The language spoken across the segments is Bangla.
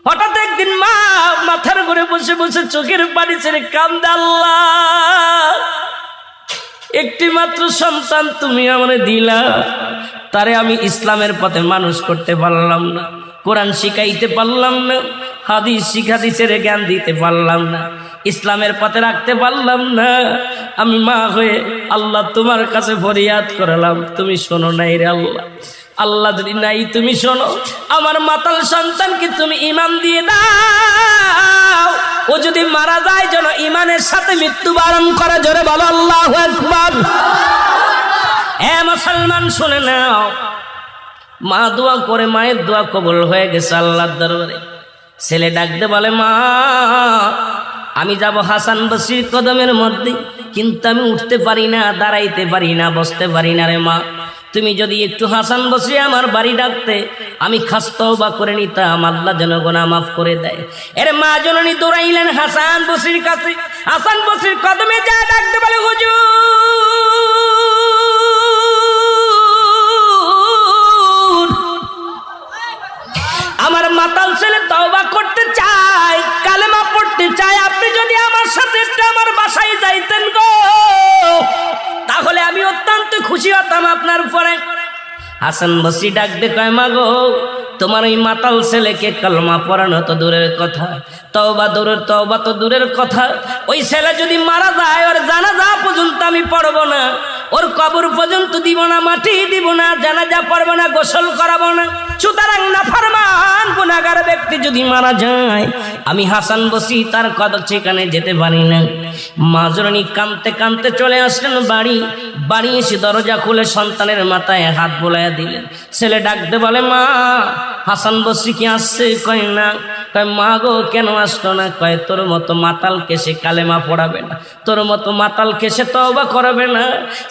হঠাৎ একদিন মা মাথার ঘুরে বসে বসে চোখের পানি ছেড়ে কান্দে, আল্লাহ, একটি মাত্র সন্তান তুমি আমারে দিলা, তারে আমি ইসলামের পথে মানুষ করতে পারলাম না, কোরআন শিখাইতে পারলাম না, হাদিসের জ্ঞান দিতে পারলাম না, ইসলামের পথে রাখতে পারলাম না। আমি মা হয়ে আল্লাহ তোমার কাছে ফরিয়াদ করলাম, তুমি শোনো নাই রে আল্লাহ। আল্লাহ যদি নাই তুমি শোনো, আমার মাতাল সন্তানকে তুমি ঈমান দিয়ে দাও, ও যদি মারা যায় যেন ঈমানের সাথে মৃত্যুবরণ করে। জোরে বলো আল্লাহু আকবার। মুসলমান শুনে নাও, মা দোয়া করে, মায়ের দোয়া কবুল হয়ে গেছে আল্লাহর দরবারে। ছেলে ডাকতে বলে, মা আমি যাব হাসান বসরির কদমের মধ্যে, কিন্তু আমি উঠতে পারি না, দাঁড়াইতে পারি না, বসতে পারি না রে মা, তুমি যদি একটু হাসান বসরি আমার বাড়ি ডাকতে, আমি খাস তওবা করে নিতাম, আল্লাহ যেন গুনাহ মাফ করে দেয়। এর মা জননী দৌড়াইলেন হাসান বসরির কাছে। হাসান বসরির কদমে যা ডাকতে বলে, হুজুর আমার মাতাল ছেলে তওবা করতে চায়, কালেমা পড়তে চায়, আপনি যদি আমার সাথে একটু আমার বাসায় যাইতেন গো, তাহলে আমি অত্যন্ত খুশি হতাম আপনার উপরে। হাসান বসরি ডাক দে কয়, মা গো, তোমার ওই মাতাল ছেলেকে কালেমা পড়ানো তো দূরের কথা, তওবা তো দূরের কথা, ওই ছেলে যদি মারা যায় ওর জানাজা পর্যন্ত আমি পড়বো না, ওর কবর পর্যন্ত দিব না, মাটি দিব না, জানাজা পড়বো না, গোসল করাবো না। সুতরাং নাফরমান গুনাহগার ব্যক্তি যদি মারা যায়, আমি হাসান বসরি তার কদর সেখানে যেতে পারি না। মা জননী কাঁদতে কাঁদতে চলে আসলেন বাড়ি এসে দরজা খুলে সন্তানের মাথায় হাত বোলাইয়া দিলেন। ছেলে ডাকতে বলে, মা হাসান বসরি কি আসছে? কয় না। কয়, মা গো কেন আসলো না? কয়, তোর মতো মাতালকে সে কালেমা পড়াবে না, তোর মতো মাতালকে সে তওবা করাবে না।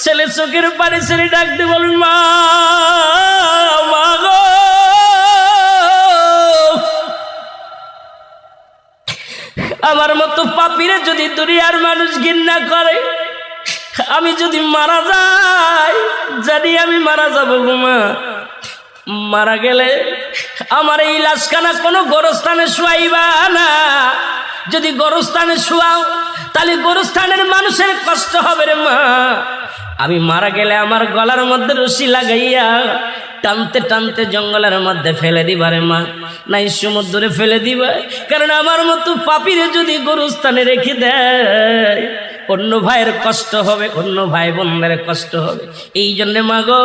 ছেলে চোখের পানি ছেলে ডাকতে বলেন, মা গো, আমার মতো পাপীরে যদি দুনিয়ার মানুষ ঘৃণা করে, আমি যদি মারা যাই, জানি আমি মারা যাবো গো মা, মারা গেলে আমার এই লাশখানা কোনো গোরস্থানে শুয়াইবা না, যদি গোরস্থানে শুয়াও তাহলে গোরস্থানের মানুষের কষ্ট হবে রে মা, আমি মারা গেলে আমার গলার মধ্যে রশি লাগাইয়া টানতে টানতে জঙ্গলের মধ্যে ফেলে দিবা রে মা, নাই সমুদ্রে ফেলে দিবা, কারণ আমার মতো পাপীরে যদি গোরস্থানে রেখে দেয় অন্য ভাইয়ের কষ্ট হবে, অন্য ভাই বোনদের কষ্ট হবে। এই জন্যে মা গো,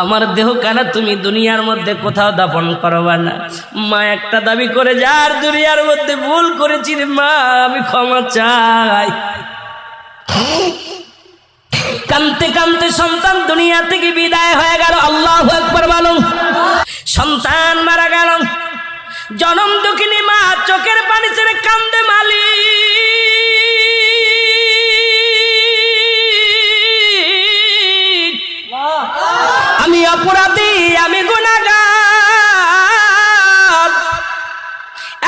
আমার দেহ কানা তুমি দুনিয়ার মধ্যে কোথাও দাফন করবা না। মা একটা দাবি করে, যার দুনিয়ার মধ্যে ভুল করেছি রে মা, আমি ক্ষমা চাই। কানতে কানতে সন্তান দুনিয়া থেকে বিদায় হয়ে গেল। আল্লাহু আকবার বলো। সন্তান মারা গেল, জনম দুঃখিনী মা চোখের পানি ছেড়ে কান্দে, মালি আমি অপরাধী, আমি গুনাহগার,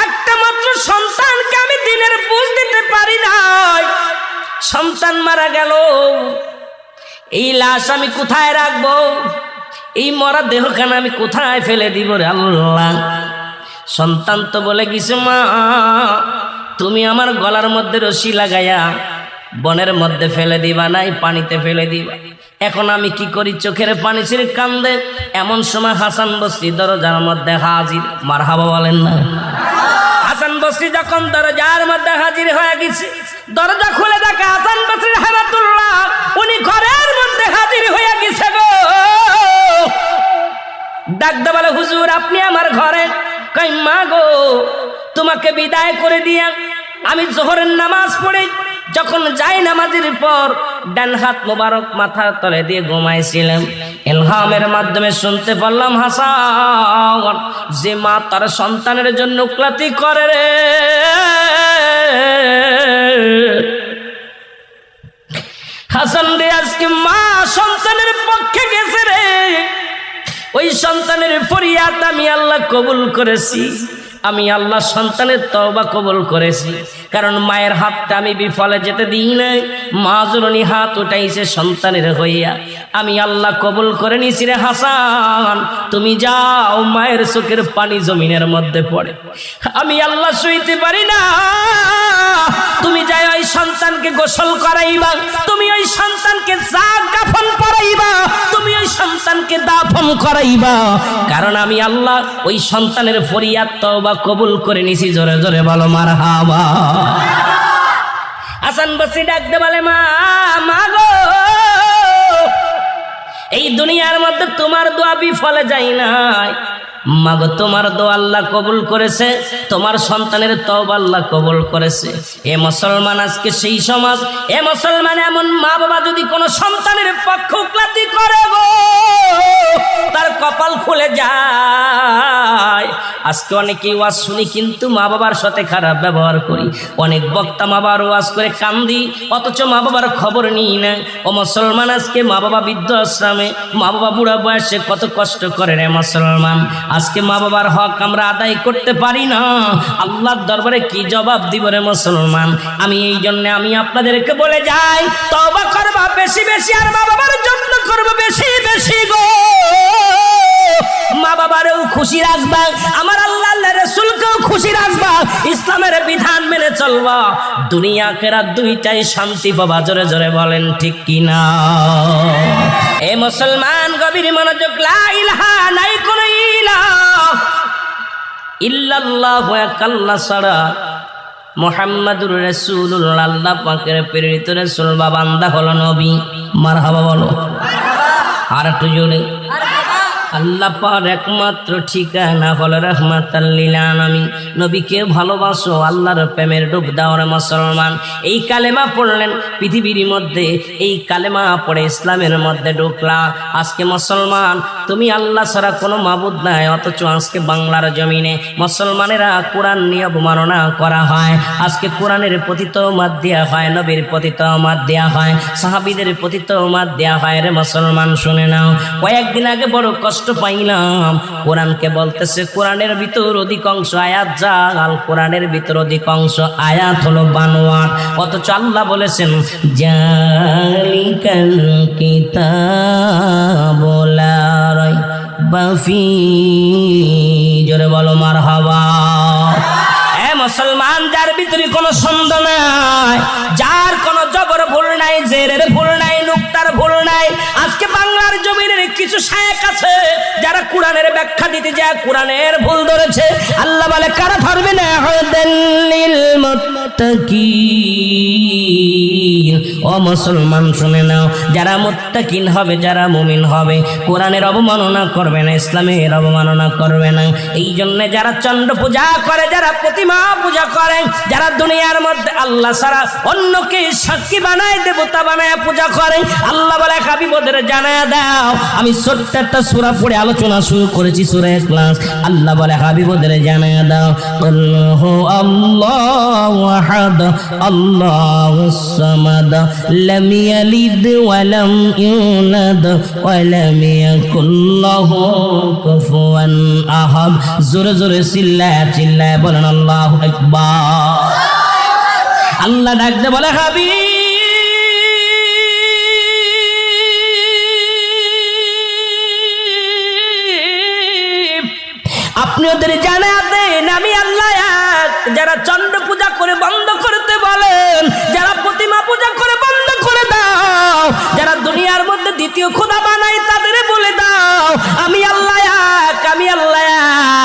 একটা মাত্র সন্তানকে আমি দিনের বুঝ দিতে পারি নাই, সন্তান মারা গেল, এই লাশ আমি কোথায় রাখবো, এই মরা দেহখানা আমি কোথায় ফেলে দিব রে আল্লাহ। সন্তান তো বলে গেছে, মা তুমি আমার গলার মধ্যে রশি লাগাইয়া বনের মধ্যে ফেলে দিবা, নাই পানিতে ফেলে দিবা। এখন আমি কি করি? চোখের পানি ছেড়ে কান্দে। এমন সময় হাসান বসরি দরজার মধ্যে হাজির। মারহাবা বলেন না। হাসান বসরি যখন দরজার মধ্যে হাজির হয়ে গেছে, দরজা খুলে দেখে হাসান বসরি রহমাতুল্লাহ উনি ঘরের মধ্যে হাজির হয়ে গেছে গো। ডাকতে বলে, হুজুর আপনি আমার ঘরে? কই, মা গো, তোমাকে বিদায় করে দিয়া আমি জোহরের নামাজ পড়ে যখন যাই নামাজের পর ডান হাত মোবারক মাথার তলে দিয়ে ঘুমাইছিলাম, ইলহামের মাধ্যমে শুনতে পারলাম, হাসান যে মা তার সন্তানের জন্য ক্লাতি করে রে, হাসান রে আজকে মা সন্তানের পক্ষে গেছে রে, ওই সন্তানের ফরিয়াদ আমি আল্লাহ কবুল করেছি, আমি আল্লাহ সন্তানের তওবা কবুল করেছি। কারণ মায়ের হাতটা আমি বিফলে যেতে দিই নাই। মা জননী হাত উঠাইছে সন্তানের হইয়া, আমি আল্লাহ কবুল করে নিছি রে হাসান, তুমি যাও। মায়ের চোখের পানি জমিনের মধ্যে পড়ে, আমি আল্লাহ সইতে পারি না। তুমি যাই ওই সন্তানকে গোসল করাইবা, তুমি ওই সন্তানকে কাফন পরাইবা, তুমি ওই সন্তানকে দাফন করাইবা, কারণ আমি আল্লাহ ওই সন্তানের ফরিয়াদ তওবা কবুল করে নিছি। জোরে জোরে বলো মারহাবা। হাসান বসরি ডাকতে বলে, মা মা গো, এই দুনিয়ার মধ্যে তোমার দোয়া বিফলে যায় নাই। মাগো, তোমার দোয়া আল্লাহ কবুল করেছে, তোমার সন্তানের তওবা আল্লাহ কবুল করেছে। এ মুসলমান, আজকে সেই সমাজ, এ মুসলমান, এমন মা বাবা যদি কোনো সন্তানের পক্ষপাতী করে গো, তার কপাল খুলে যায়। আজকে অনেকেই ওয়াজ শুনি কিন্তু মা বাবার সাথে খারাপ ব্যবহার করি। অনেক বক্তা মা বাবার ওয়াজ করে কান্দি, অথচ মা বাবার খবর নিই না। ও মুসলমান, আজকে মা বাবা বৃদ্ধাশ্রমে, মা বাবা বুড়া বয়সে কত কষ্ট করে রে মুসলমান। আজকে মা বাবার হক আমরা আদায় করতে পারি না, আল্লাহর দরবারে কি জবাব দিব রে মুসলমান। আমি এই জন্য আমি আপনাদেরকে বলে যাই, তওবা করবা বেশি বেশি, আর মা বাবার যত্ন করবো বেশি বেশি গো। মা বাবারেও খুশি রাখবা, আমার আল্লাহ রাসূলকেও খুশি রাখবা, ইসলামের বিধান মেনে চলবা, দুনিয়া আখিরাত দুইটাই শান্তি পাবা। জোরে জোরে বলেন ঠিক কিনা? এ মুসলমান, গভীর মনোযোগ। লা ইলাহা, নাই কোন ইলাহ ইল্লাল্লাহু, এক আল্লাহ ছাড়া। মুহাম্মাদুর রাসূলুল্লাহ, আল্লাহ পাকের প্রেরিত রাসূল বা বান্দা হলো নবী। মারহাবা বলো আর একটু জোরে। আল্লাহ পাক একমাত্র ঠিকানা হলো রাহমাতাল লিল আলামিন। নবীকে ভালোবাসো, আল্লাহর প্রেমের ডুব দাও রে মুসলমান। এই কালেমা পড়লেন পৃথিবীর মধ্যে, এই কালেমা পড়ে ইসলামের মধ্যে ঢুকলা। আজকে মুসলমান, তুমি আল্লাহ ছাড়া কোনো মাবুদ নাই, অথচ আজকে বাংলার জমিনে মুসলমানেরা কোরআন নিয়ে অবমাননা করা হয়। আজকে কোরআনের প্রতি তওমাত দেয়া হয়, নবীর প্রতি তওমাত দেয়া হয়, সাহাবীদের প্রতি তওমাত দেয়া হয় রে মুসলমান। শুনে নাও, কয়েকদিন আগে বড় কষ্ট পাইলাম। কোরআনকে বলতেছে কোরআনের ভিতর অধিকাংশ আয়াত জাল, কোরআনের ভিতর অধিকাংশ আয়াত হলো বানোয়াট, অথচ আল্লাহ বলেছেন জালিকাল কিতাবু লা রাইবা ফীহি। জোরে বলো মারহাবা। এ মুসলমান, যার ভিতরে কোনো সন্দেহ নাই, যার কোনো জবর ভুল নাই, জেরের ভুল নাই, নুক্তার ভুল নাই। আজকে বাংলার জমিনের কিছু শায়েখ আছে যারা কোরআনের ব্যাখ্যা দিতে যায় কোরআনের ভুল ধরেছে। আল্লাহ বলে কারা ধরবে না? হুদাল্লিল মুত্তাকিন। ও মুসলমান শুনে নাও, যারা মুত্তাকিন হবে, যারা মুমিন হবে, কোরআনের অবমাননা করবে না, ইসলামের অবমাননা করবে না। এই জন্য যারা চন্দ্র পূজা করে, যারা প্রতিমা পূজা করে, যারা দুনিয়ার মধ্যে আল্লাহ ছাড়া অন্যকে সাক্ষী বানায়, দেবতা বানায় পূজা করে, আল্লাহ বলে হাবিব ওদের জানায়া দাও। আমি ছোট্ট একটা সূরা পড়ে আলোচনা শুরু করেছি, সূরা ইখলাস। আল্লাহ বলে হাবিব ওদের জানায়া দাও, আল্লাহু আল্লাহু আহাদ আল্লাহুস সামাদ লাম ইয়ালিদ ওয়া লাম ইউলাদ ওয়া লাম ইয়াকুল লাহু কুফুয়ান আহাদ। জোরে জোরে চিল্লায় চিল্লায় বলেন আল্লাহু আকবার। আল্লাহ ডাকতে বলে হাবিব, আপনি ওদের জানা দেন আমি আল্লাহ এক। যারা চন্দ্র পূজা করে বন্ধ করতে বলেন, যারা প্রতিমা পূজা করে বন্ধ করে দাও, যারা দুনিয়ার মধ্যে দ্বিতীয় খোদা বানায় তাদের বলে দাও আমি আল্লাহ এক, আমি আল্লাহ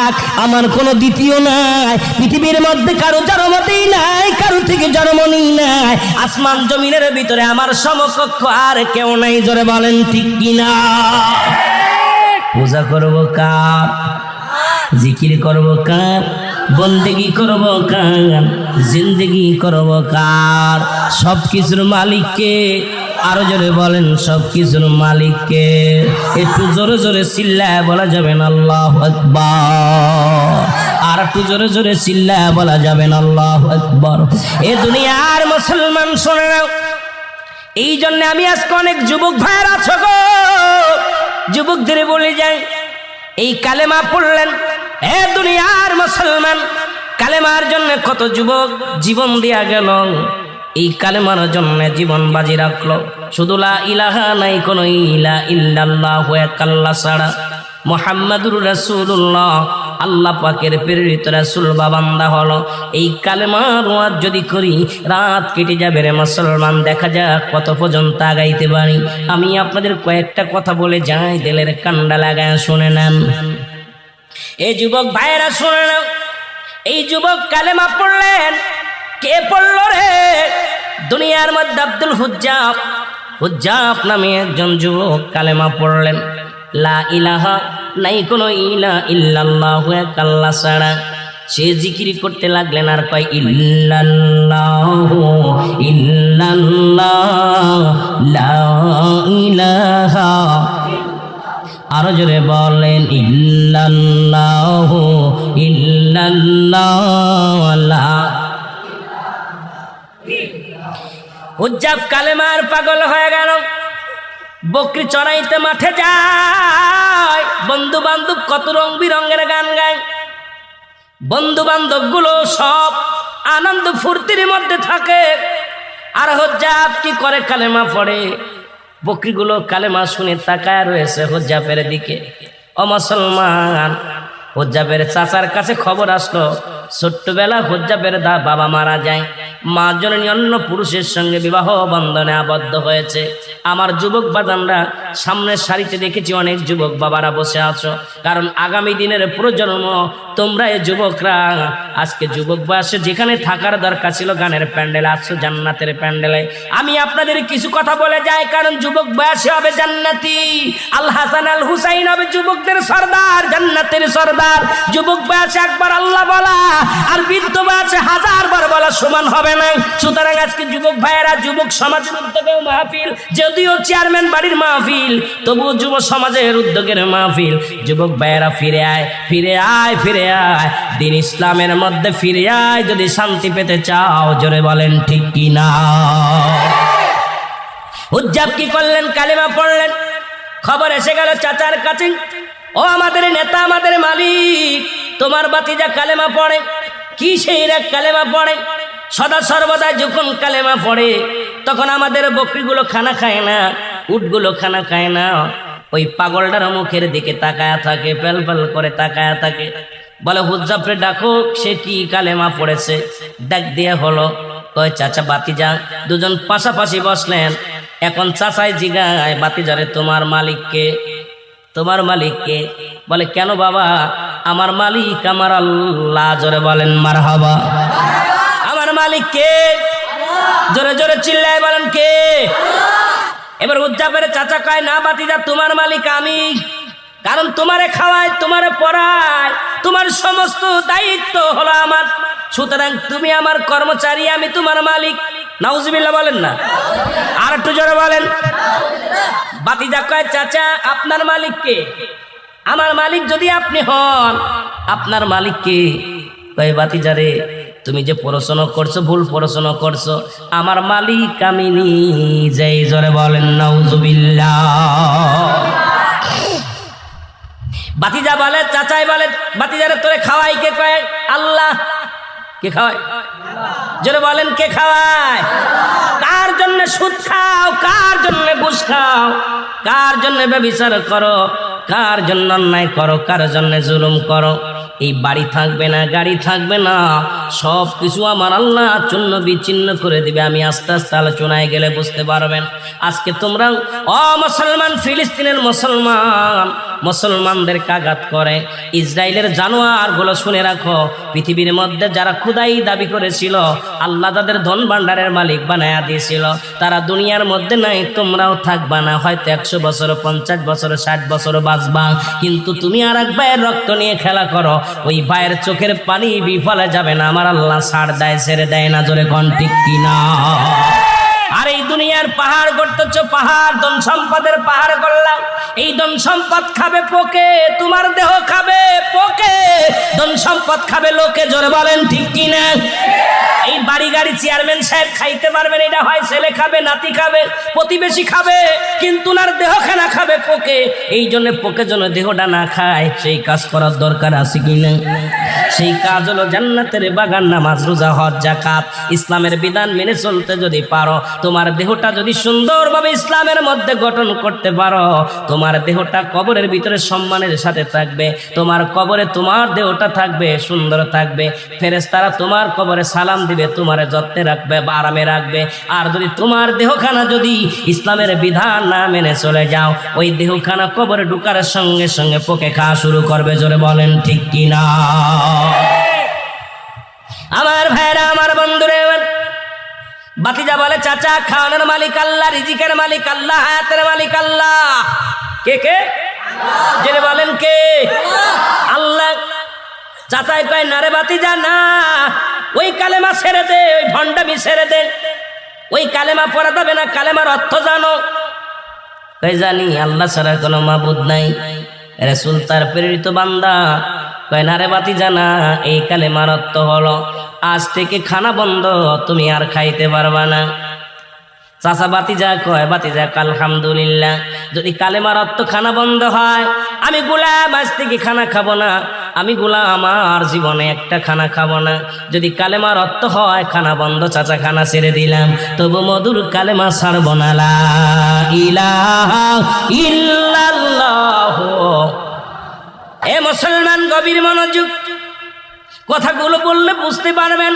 এক, আমার কোনো দ্বিতীয় নাই। পৃথিবীর মধ্যে কারো জন্মতেই নাই, কারো থেকে জন্ম নেই নাই। আসমান জমিনের ভিতরে আমার সমকক্ষ আর কেউ নাই। জোরে বলেন ঠিক কিনা? পূজা করবো কার? জিকির করব কার? বন্দেগি করব কার? জিন্দেগি করব কার? সব কিছুর মালিককে। আরো জোরে বলেন সব কিছুর মালিককে। একটু জোরে জোরে চিল্লায় বলা যাবেন আল্লাহু আকবার। আর একটু জোরে জোরে চিল্লায় বলা যাবেন আল্লাহু আকবার। এ দুনিয়ার মুসলমান শুনে নাও, এই জন্য আমি আজকে অনেক যুবক ভাইয়ের আছো গো, যুবকদের বলে যাই, এই কালেমা পড়লেন এ দুনিয়ার মুসলমান, কালেমার জন্য কত যুবক জীবন দিয়া গেল, এই কালেমার জন্য জীবন বাজি রাখলো। শুধু লা ইলাহা নাই কোনো ইলা ইল্লাল্লাহ এক আল্লাহ ছাড়া, মুহাম্মাদুর রাসূলুল্লাহ আল্লাহ পাকের প্রেরিত রাসূল বা বান্দা হলো। এই কালেমার ওয়াজ যদি করি রাত কেটে যাবে রে মুসলমান, দেখা যাক কত পর্যন্ত আগাইতে পারি। আমি আপনাদের কয়েকটা কথা বলে যাই, দিলের কান্ডা লাগায় শুনে নেন। এই যুবক ভাইয়েরা শুনে নাও, এই যুবক কালেমা পড়লেন। কে পড়ল রে? দুনিয়ার মধ্যে আব্দুল হুজ্জাব নামে একজন যুবক কালেমা পড়লেন। লা ইলাহা নাই কোনো ইলা ইল্লাল্লাহু এক আল্লাহ ছাড়া। সে জিকির করতে লাগলেন আর কয় ইল্লাল্লাহু ইল্লাল্লাহ লা ইলাহা, আরো জোরে বলেন ইল্লাল্লাহু ইল্লাল্লাহ লা। হুজ্জাব কালেমার পাগল হয়ে গেল, বকরি চড়াইতে মাঠে যায়, বন্ধু বান্ধব কত রং বিরঙের গান গায়, বন্ধু বান্ধব গুলো সব আনন্দ ফুর্তির মধ্যে থাকে। আর হুজ্জাব কি করে? কালেমা পড়ে। বকরিগুলো কালেমা শুনে তাকায় রয়েছে হুজ্জাবের দিকে। ও মুসলমান, হুজ্জাবের চাচার কাছে খবর আসলো ছোট্টবেলা হুজ্জাবের বাবা মারা যায়, মা জননী অন্য পুরুষের সঙ্গে বিবাহ বন্ধনে আবদ্ধ হয়েছে। আমার যুবক বাজানরা সামনের সারিতে দেখেছি অনেক যুবক বাবারা বসে আছো, কারণ আগামী দিনের প্রজন্ম তোমরা এই যুবকরা। আজকে যুবক বয়সে যেখানে থাকার দরকার ছিল গানের প্যান্ডেলে আসছো, জান্নাতের প্যান্ডেলে। আমি আপনাদের কিছু কথা বলে যাই, কারণ যুবক বয়সে হবে জান্নাতি। আল হাসান আল হুসাইন হবে যুবকদের সর্দার, জান্নাতের সর্দার। যুবক বয়সে একবার আল্লাহ বলা আর বৃদ্ধ বয়সে 1000 বার বলা সমান হবে না। সুতরাং আজকে যুবক ভাইয়েরা, যুবক সমাজের উদ্যোগে মাহফিল, যদিও চেয়ারম্যান বাড়ির মাহফিল, তবুও যুব সমাজের উদ্যোগের মাহফিল। যুবক ভাইয়েরা ফিরে আয়, ফিরে আয়, ফিরে আয়, দিন ইসলামের মধ্যে ফিরে আয় যদি শান্তি পেতে চাও। জোরে বলেন ঠিক কি না? হুজ্জাব কি করলেন? কালেমা পড়লেন। খবর এসে গেল চাচার কাছে, ও আমাদের নেতা, আমাদের মালিক, তোমার বাতিজা কালেমা পড়ে। কি সেই রাগ কালেমা পড়ে? সদা সর্বদা যখন কালেমা পড়ে তখন আমাদের বকরিগুলো খানা খায় না, উটগুলো খানা খায় না। ওই পাগলটার মুখের দিকে তাকায়া থাকে, পেল পেল করে তাকায়া থাকে। বলে হুজ্জাবরে ডাকো, সে কি কালেমা পড়েছে। ডাক দিয়ে হলো, কয় চাচা বাতিজা। দুজন পাশাপাশি বসলেন। এখন চাচাই জিগায় বাতিজারে, তোমার মালিককে? তোমার মালিককে? বলে কেন বাবা? আমার মালিক আমার আল্লাহ। জোরে বলেন মারহাবা। আমার মালিক কে? জোরে জোরে চিল্লায় বলেন কে? এবার হুজ্জাবের চাচা কয়, না বাতিজা, তোমার মালিক আমি। কারণ তোমারে খাওয়ায়, তোমারে পড়ায়, তোমার সমস্ত দায়িত্ব হলো আমার। সুতরাং তুমি আমার কর্মচারী, আমি তোমার মালিক। নাউজুবিল্লাহ বলেন না? আর একটু জোরে বলেন। বাতিজা কয়, চাচা আপনার মালিক কে? আমার মালিক যদি আপনি হন, আপনার মালিক কে? কয় বাতিজা রে, তুমি যে পড়াশোনা করছো, ভুল পড়াশোনা করছো। আমার মালিক আমি নিজেই। জোরে বলেন নাউজুবিল্লাহ। বাতিজা বলে, চাচাই বলে, বাতিজারে তোরে খাওয়াই কে? কয় আল্লাহ। কে খাওয়ায়? জোরে বলেন কে খাওয়ায়? কার জন্য সুদ খাও? কার জন্য ঘুষ খাও? কার জন্য ব্যভিচার করো? কার জন্য অন্যায় করো? কার জন্য জুলুম করো? এই বাড়ি থাকবে না, গাড়ি থাকবে না, সব কিছু আমার আল্লাহ চূন্য বিচ্ছিন্ন করে দিবে। আমি আস্তে আস্তে আলোচনায় গেলে বুঝতে পারবেন। আজকে তোমরা মুসলমান, ফিলিস্তিনের মুসলমানদের আঘাত করে ইসরায়েলের জানোয়ারগুলো শুনে রাখো, পৃথিবীর মধ্যে যারা খুদাই দাবি করেছিল, আল্লাহ তাদের ধন ভান্ডারের মালিক বানায়া দিয়েছিল, তারা দুনিয়ার মধ্যে নাই। তোমরাও থাকবা না, হয়তো 100 বছর, 50 বছর, 60 বছর বাঁচবা, কিন্তু তুমি আর এক ভাইয়ের রক্ত নিয়ে খেলা করো, ওই ভাইয়ের চোখের পানি বিফলে যাবে না। আমার আল্লাহ ছাড় দেয়, ছেড়ে দেয় না। জোরে কোন ঠিক কিনা? আর এই দুনিয়ার পাহাড় করতেছ, পাহাড় ধন সম্পদের পাহাড় করলাম। এই ধন সম্পদ খাবে পোকে, তোমার দেহ খাবে পোকে, ধন সম্পদ খাবে লোকে। জোরে বলেন ঠিক কিনা? এই বাড়ি বাড়ি গাড়ি চেয়ারম্যান সাহেব খাইতে পারবেন, এটা হয় ছেলে খাবে, নাতি খাবে, প্রতিবেশী খাবে, কিন্তু ওনার দেহখানা খাবে পোকে। এই জন্য পোকে যেন দেহটা না খায়, সেই কাজ করার দরকার আছে কিনা? সেই কাজ হলো জান্নাতের বাগান, নামাজ, রোজা, হজ, যাকাত, ইসলামের বিধান মেনে চলতে যদি পারো, তোমার দেহটা যদি সুন্দরভাবে ইসলামের মধ্যে গঠন করতে পারো, তোমার দেহটা কবরের ভিতরে সম্মানের সাথে থাকবে, তোমার কবরে তোমার দেহটা থাকবে, সুন্দর থাকবে, ফেরেশতারা তোমার কবরে সালাম দিবে, তোমার যত্নে রাখবে বা আরামে রাখবে। আর যদি তোমার দেহখানা যদি ইসলামের বিধান না মেনে চলে যাও, ওই দেহখানা কবরে ঢুকার সঙ্গে সঙ্গে পোকে খাওয়া শুরু করবে। জোরে বলেন ঠিক কিনা? আমার ভাইরা, আমার বন্ধুরে, বাতিজা বলে, চাচা খাওয়ানোর মালিক আল্লাহ, রিজিকের মালিক আল্লাহ, হায়াতের মালিক আল্লাহ। কে কে? জেনে বলেন কে? আল্লাহ। চাচাই কয়, না রে বাতিজা না, ওই কালেমা ছেড়ে দে, ওই ভণ্ডামি ছেড়ে দে, ওই কালেমা পড়া যাবে না, কালেমার অর্থ জানো? কই জানি, আল্লাহ ছাড়া কোনো মাবুদ নাই, রাসূল তার প্রেরিত বান্দা। কয় না রে বাতিজা না, এই কালেমার অর্থ হলো আজ থেকে খানা বন্ধ, তুমি আর খাইতে পারবা না। চাচা বাতিজা কয়, বাতিজা আলহামদুলিল্লাহ, যদি কালেমার অর্থ খানা বন্ধ হয়, আমি গোলাম আজ থেকে খানা খাবো না, আমি গোলাম আমার জীবনে একটা খানা খাবো না। যদি কালেমার অর্থ হয় খানা বন্ধ, চাচা খানা ছেড়ে দিলাম, তবু মধুর কালেমা ছাড়ব না, লা ইলাহা ইল্লাল্লাহ। এ মুসলমান, গভীর মনোযোগ, কথাগুলো বললে বুঝতে পারবেন।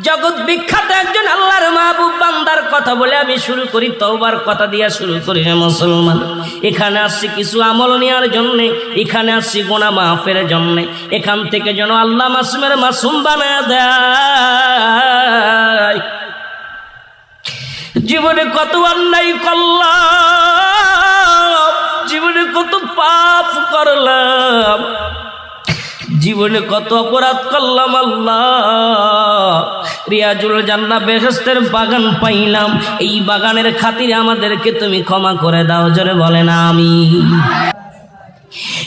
জগৎ বিখ্যাত একজন আল্লাহর মাহবুব বান্দার কথা বলে আমি শুরু করি, তওবার কথা দিয়া শুরু করি। হে মুসলমান, এখানে আসছি কিছু আমল নেওয়ার জন্য, এখানে আসছি গুনাহ মাফের জন্য, এখান থেকে যেন আল্লাহ মাসুমের মাসুম বানায় দেয়। জীবনে কত অন্যায় করলাম, জীবনে কত পাপ করলাম, জীবনে কত অপরাধ করলাম, আল্লাহ রিয়াজুল জান্নাহ বেহেশতের বাগান পাইলাম, এই বাগানের খাতিরে আমাদেরকে তুমি ক্ষমা করে দাও। জোরে বলেন আমিন।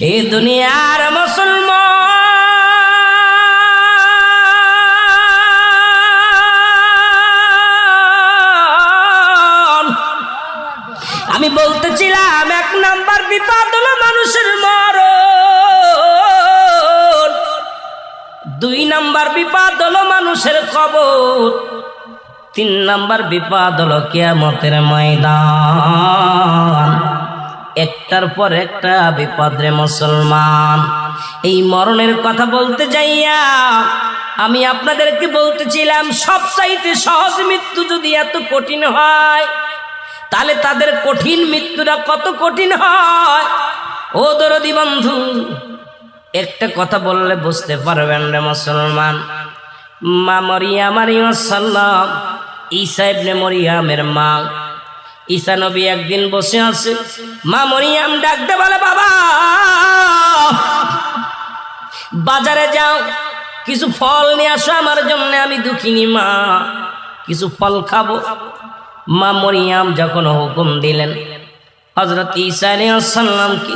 এই দুনিয়ার মুসলমান, আমি বলতেছিলাম, এক নাম্বার বিপদ হলো মানুষের মরণ, দুই নাম্বার বিপদ হলো মানুষের কবর, তিন নাম্বার বিপদ হলো কিয়ামতের ময়দান। একটার পর একটা বিপদ রে মুসলমান। এই মরণের কথা বলতে যাইয়া আমি আপনাদেরকে বলতেছিলাম, সবচাইতে সহজ মৃত্যু যদি এত কঠিন হয়, তাহলে তাদের কঠিন মৃত্যুটা কত কঠিন হয়। ও দরদি বন্ধু, একটা কথা বললে বুঝতে পারবেন রে মুসলমান। মা মরিয়াম আলাইহিস সালাম, ঈসা ইবনে মরিয়ামের মা, ঈসা নবী একদিন বসে আছে, মা মরিয়াম ডাকতে বলে, বাবা বাজারে যাও, কিছু ফল নিয়ে আসো আমার জন্য, আমি দুঃখিনী মা, কিছু ফল খাবো। মা মরিয়াম যখন হুকুম দিলেন, হযরত ঈসা আলাইহিস সালাম কি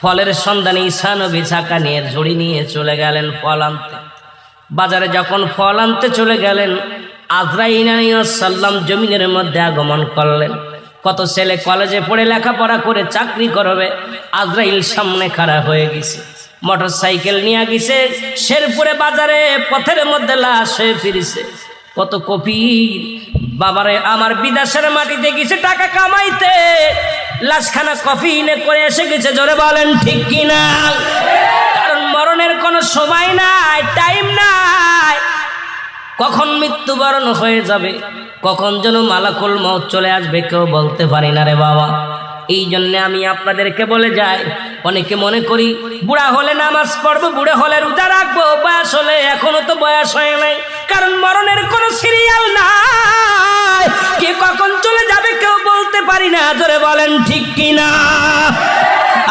ফলের সন্ধানে ঈসা নবী চাকা নিয়ে ঝুড়ি নিয়ে চলে গেলেন ফল আনতে। বাজারে যখন ফল আনতে চলে গেলেন, আজরাইল আলাইহিস সালাম জমিনের মধ্যে আগমন করলেন। কত ছেলে কলেজে পড়ে লেখাপড়া করে চাকরি করবে, আজরাইল সামনে খাড়া হয়ে গেছে, মোটর সাইকেল নিয়ে গেছে, শেরপুরে বাজারে পথের মধ্যে লাশ হয়ে ফিরেছে। কত কফির বাবারে আমার বিদেশের মাটিতে গেছে টাকা কামাইতে, লাশখানা কফিনে করে এসে গেছে। জোরে বলেন ঠিক কিনা? কারণ মরণের কোনো সময় নাই, টাইম নাই, কখন মৃত্যুবরণ হয়ে যাবে, কখন যেন মালাকুল মউত চলে আসবে কেউ বলতে পারি না রে বাবা। এই জন্য আমি আপনাদেরকে বলে যাই, অনেকে মনে করি বুড়া হলে নামাজ পড়বো, বুড়া হলে রোজা রাখবো, বয়স হলে, এখনো তো বয়স হয় নাই। কারণ মরণের কোনো সিরিয়াল নাই, কে কখন চলে যাবে কেউ বলতে পারি না। জোরে বলেন ঠিক কিনা?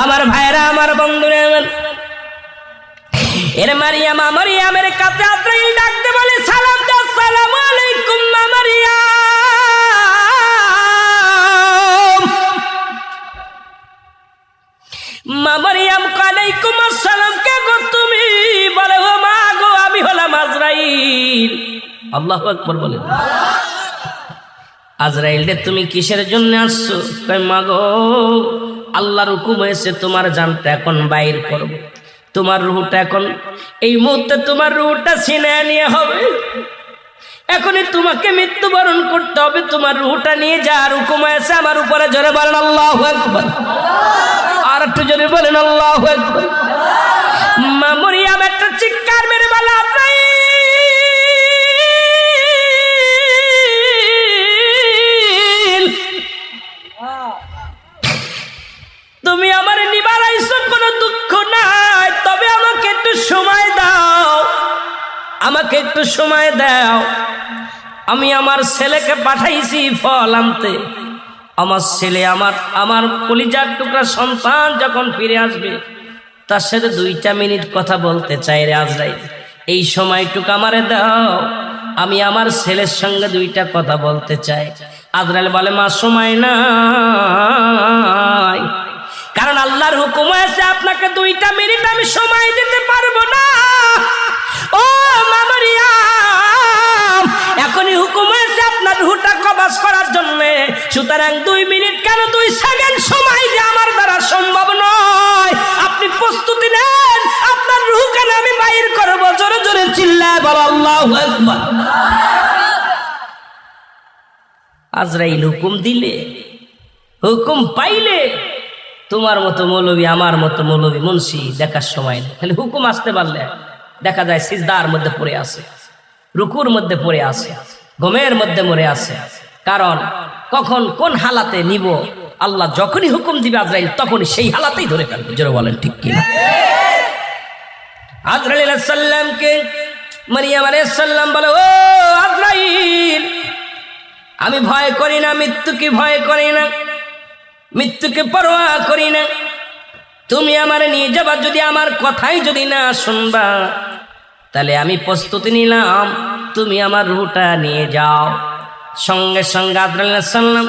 আমার ভাইরা, আমার বন্ধুরা, এর মারিয়াম মারিয়ামের কাছে আজরাইল ডাকতে বলে, সালাম দাও, আসসালামু আলাইকুম মা মারিয়াম। মা মারিয়াম ওয়ালাইকুম আসসালাম, কে গো তুমি? বলে, ও মা গো, আমি হলাম আজরাইল। আল্লাহু আকবার বলেন। আজরাইল রে তুমি কিসের জন্য আসছো? কয় মা গো, আল্লাহর হুকুম হয়েছে তোমার জানটা এখন বাইর করব, তোমার রূহটা এখন এই মুহূর্তে তোমার রূহটা ছিনিয়ে নিয়ে হবে, এখনই তোমাকে মৃত্যুবরণ করতে হবে, তোমার রূহটা নিয়ে যাওয়ার হুকুম হয়েছে আমার উপরে। জোরে বলেন আল্লাহু আকবার। আর একটু জোরে বলেন আল্লাহু আকবার। মা মরিয়ম একটা চিৎকার মেরে বলে, আজরাইল তুমি আমার নিবার আইছো, কোনো দুঃখ নাই, তবে আমাকে একটু সময় দাও, আমাকে একটু সময় দাও। আমি আমার ছেলেকে পাঠাইছি ফল আনতে, আমার ছেলে আমার কলিজার টুকরা সন্তান যখন ফিরে আসবে তার সাথে 2টা মিনিট কথা বলতে চাই রে আজরাইল, এই সময়টুকু আমারে দাও, আমি আমার ছেলের সঙ্গে 2টা কথা বলতে চাই। আজরাইল বলে মা সময় নাই, কারণ আল্লাহর হুকুম আছে আপনাকে 2টা মিনিট আমি সময় দিতে পারবো না। ও মা মরিয়ম, এখনই হুকুম আছে আপনার রূহটা কবজ করার জন্য, সুতরাং 2 মিনিট কেন 2 সেকেন্ড সময় যে আমার দ্বারা সম্ভব নয়, আপনি প্রস্তুতি নেন, আপনার রূহ কেন আমি বাইর করব। জোরে জোরে চিল্লায় বলো আল্লাহু আকবার। আজরাইল হুকুম দিলে, হুকুম পাইলে তোমার মতো মৌলবী আমার মতো মৌলবী মুন্সি দেখার সময় নেই, খালি হুকুম আসতে পারলে দেখা যায় সিজদার মধ্যে পড়ে আছে, রুকুর মধ্যে পড়ে আছে, ঘুমের মধ্যে মরে আছে। কারণ কখন কোন হালাতে নিব, আল্লাহ যখনই হুকুম দিবে আজরাইল তখনই সেই হালাতেই ধরে ফেলবে। জোরে বলেন ঠিক কিনা? আজরাইল আলাইহিস সালামকে মারিয়াম আলাইহিস সালাম বলে, ও আজরাইল, আমি ভয় করি না, মৃত্যুকে ভয় করি না, মৃত্যুকে পরোয়া করি না, তুমি আমার নিয়ে যাবা, যদি আমার কথাই যদি না শুনবা তাহলে আমি প্রস্তুতি নিলাম, তুমি আমার রূহটা নিয়ে যাও। সঙ্গে সঙ্গে আজরাইল আলাইহিস সালাম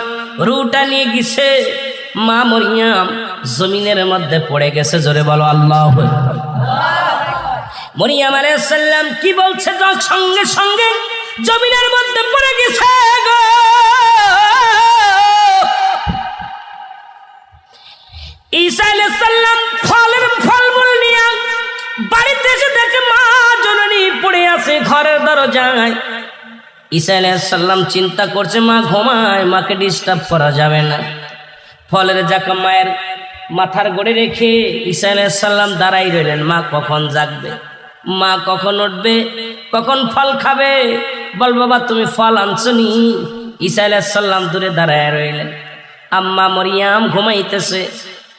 রূহটা নিয়ে গেছে, মা মরিয়ম জমিনের মধ্যে পড়ে গেছে। জোরে বলো আল্লাহু আকবার। মরিয়ম আলাইহিস সালাম কি বলছে, সঙ্গে সঙ্গে জমিনের মধ্যে পড়ে গেছে গো। ঈসা আলাইহিস সালাম ফলমূল নিয়ে বাড়িতে এসে দেখে মা জননী পড়ে আছে ঘরের দরজায়। ঈসা আলাইহিস সালাম চিন্তা করছে মা ঘুমায়, মাকে ডিস্টার্ব করা যাবে না। ফলের জাকা মায়ের মাথার গড়ে রেখে ঈসা আলাইহিস সালাম দাঁড়াই রইলেন, মা কখন জাগবে, মা কখন উঠবে, কখন ফল খাবে, বল বাবা তুমি ফল আনছো নি। ঈসা আলাইহিস সালাম দূরে দাঁড়ায় রইলেন, আম্মা মরিয়ম ঘুমাইতেছে।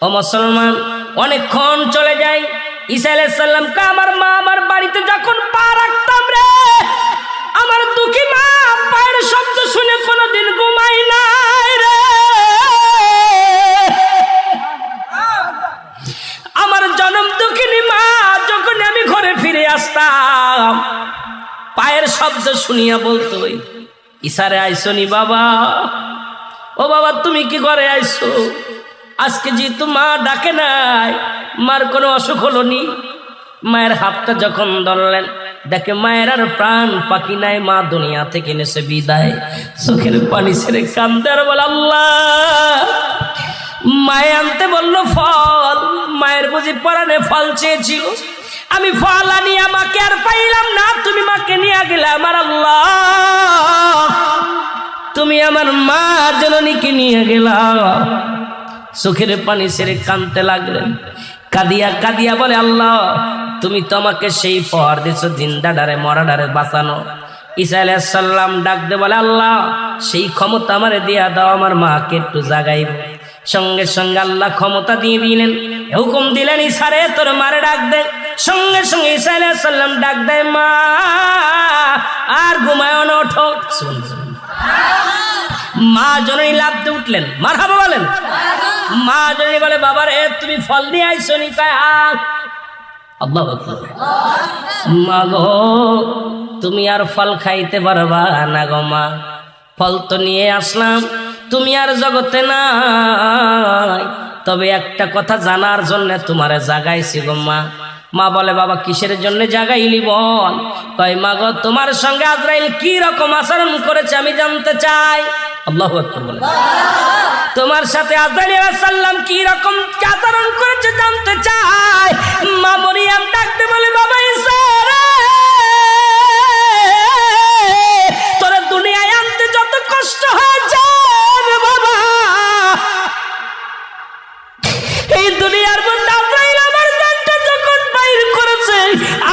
ও মুসলমান, অনেকক্ষণ চলে যায়। ঈসা আলাইহিস সালাম কা আমার মা আমার বাড়িতে যখন পা রাখতাম রে, আমার দুঃখী মা পায়ের শব্দ শুনে কোনোদিন ঘুমাই নাই রে, আমার জনম দুঃখিনী মা যখন আমি ঘরে ফিরে আসতাম পায়ের শব্দ শুনিয়া বলতো, ঈসারে আইসো নি বাবা, ও বাবা তুমি কি ঘরে আইসো, আজকে যেহেতু মা ডাকে নাই, মার কোনো অসুখ হলো নি। মায়ের হাতটা যখন ধরলেন দেখে মায়ের আর প্রাণ পাখি নাই, মা দুনিয়া থেকে নেছে বিদায়। চোখের পানি ছেড়ে কান্দে আর বলে আল্লাহ, মায়ে আনতে বললো ফল, মায়ের বুঝি পরাণে ফল চেয়েছিল, আমি ফল আনিয়া মাকে আর পাইলাম না, তুমি মাকে নিয়ে গেলে আমার আল্লাহ, তুমি আমার মা জননীকে নিয়ে গেলা। চোখের পানি ছেড়ে কাঁদতে লাগলেন, কাঁদিয়া কাঁদিয়া বলে আল্লাহ তুমি তো আমাকে সেই পর দিছো জিন্দা ডারে মরা ডারে বাঁচানো। ঈসা আলাইহিস সালাম ডাক দে বলে আল্লাহ সেই ক্ষমতা আমারে দিয়া দাও, আমার মাকে একটু জাগাইব। সঙ্গে সঙ্গে আল্লাহ ক্ষমতা দিয়ে দিলেন, হুকুম দিলেন ঈসারে তোর মারে ডাক দে। সঙ্গে সঙ্গে ঈসা আলাইহিস সালাম ডাক দেয়, মা আর ঘুমায় না, ওঠো। মা জননী লাফতে উঠলেন, মারহাবা বলেন। মা জননী বলে বাবা রে তুমি ফল নিয়ে আইসো নি? কয় হ্যাঁ। আল্লাহু আকবার। মা গো তুমি আর ফল খাইতে পারবা না গো মা, ফল তো নিয়ে আসলাম, তুমি আর জগতে নাই, তবে একটা কথা জানার জন্য তোমারে জাগাইছি গো মা, মা বলে বাবা কিসের জন্য জাগাইলি বল। কয় মা গো তোমার সঙ্গে আজরাইল কি রকম আচরণ করেছে আমি জানতে চাই। আল্লাহু আকবার বলে। তোমার সাথে আজরাইল আলাইহিস সালাম কি রকম আচরণ করেছে জানতে চাই। মা মরিয়ম ডাকতে বলে বাবা ঈসা রে, তোর দুনিয়ায় আনতে যত কষ্ট হয়েছে রে বাবা, এই দুনিয়ার মধ্যে আজরাইল আমার জানটা যখন বাইর করেছে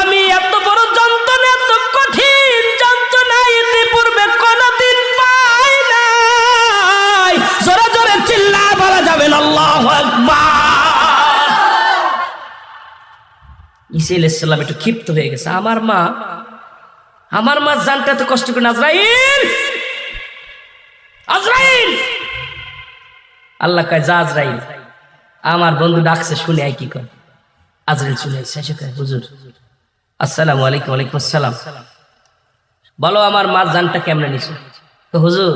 আমি এত বড় যন্ত্রণা, এত কঠিন যন্ত্রণা এতে পূর্বে কোনদিন পাই নাই। জোরে জোরে চিল্লায় বলা যাবে না আল্লাহু আকবার। ঈসা আলাইহিস সালাম একটু ক্ষিপ্ত হয়ে গেছে। আমার মা জানটা এত কষ্ট করে আজরাইল, আজরাইল। আল্লাহ কয় যা আজরাইল, আমার বন্ধু ডাকছে শুনে আই কি করে। আজরাইল চলে এসে কয় হুজুর আসসালামু আলাইকুম। ওয়ালাইকুম আসসালাম। বলো আমার মা জানটা কেমনে নিছো। তো হুজুর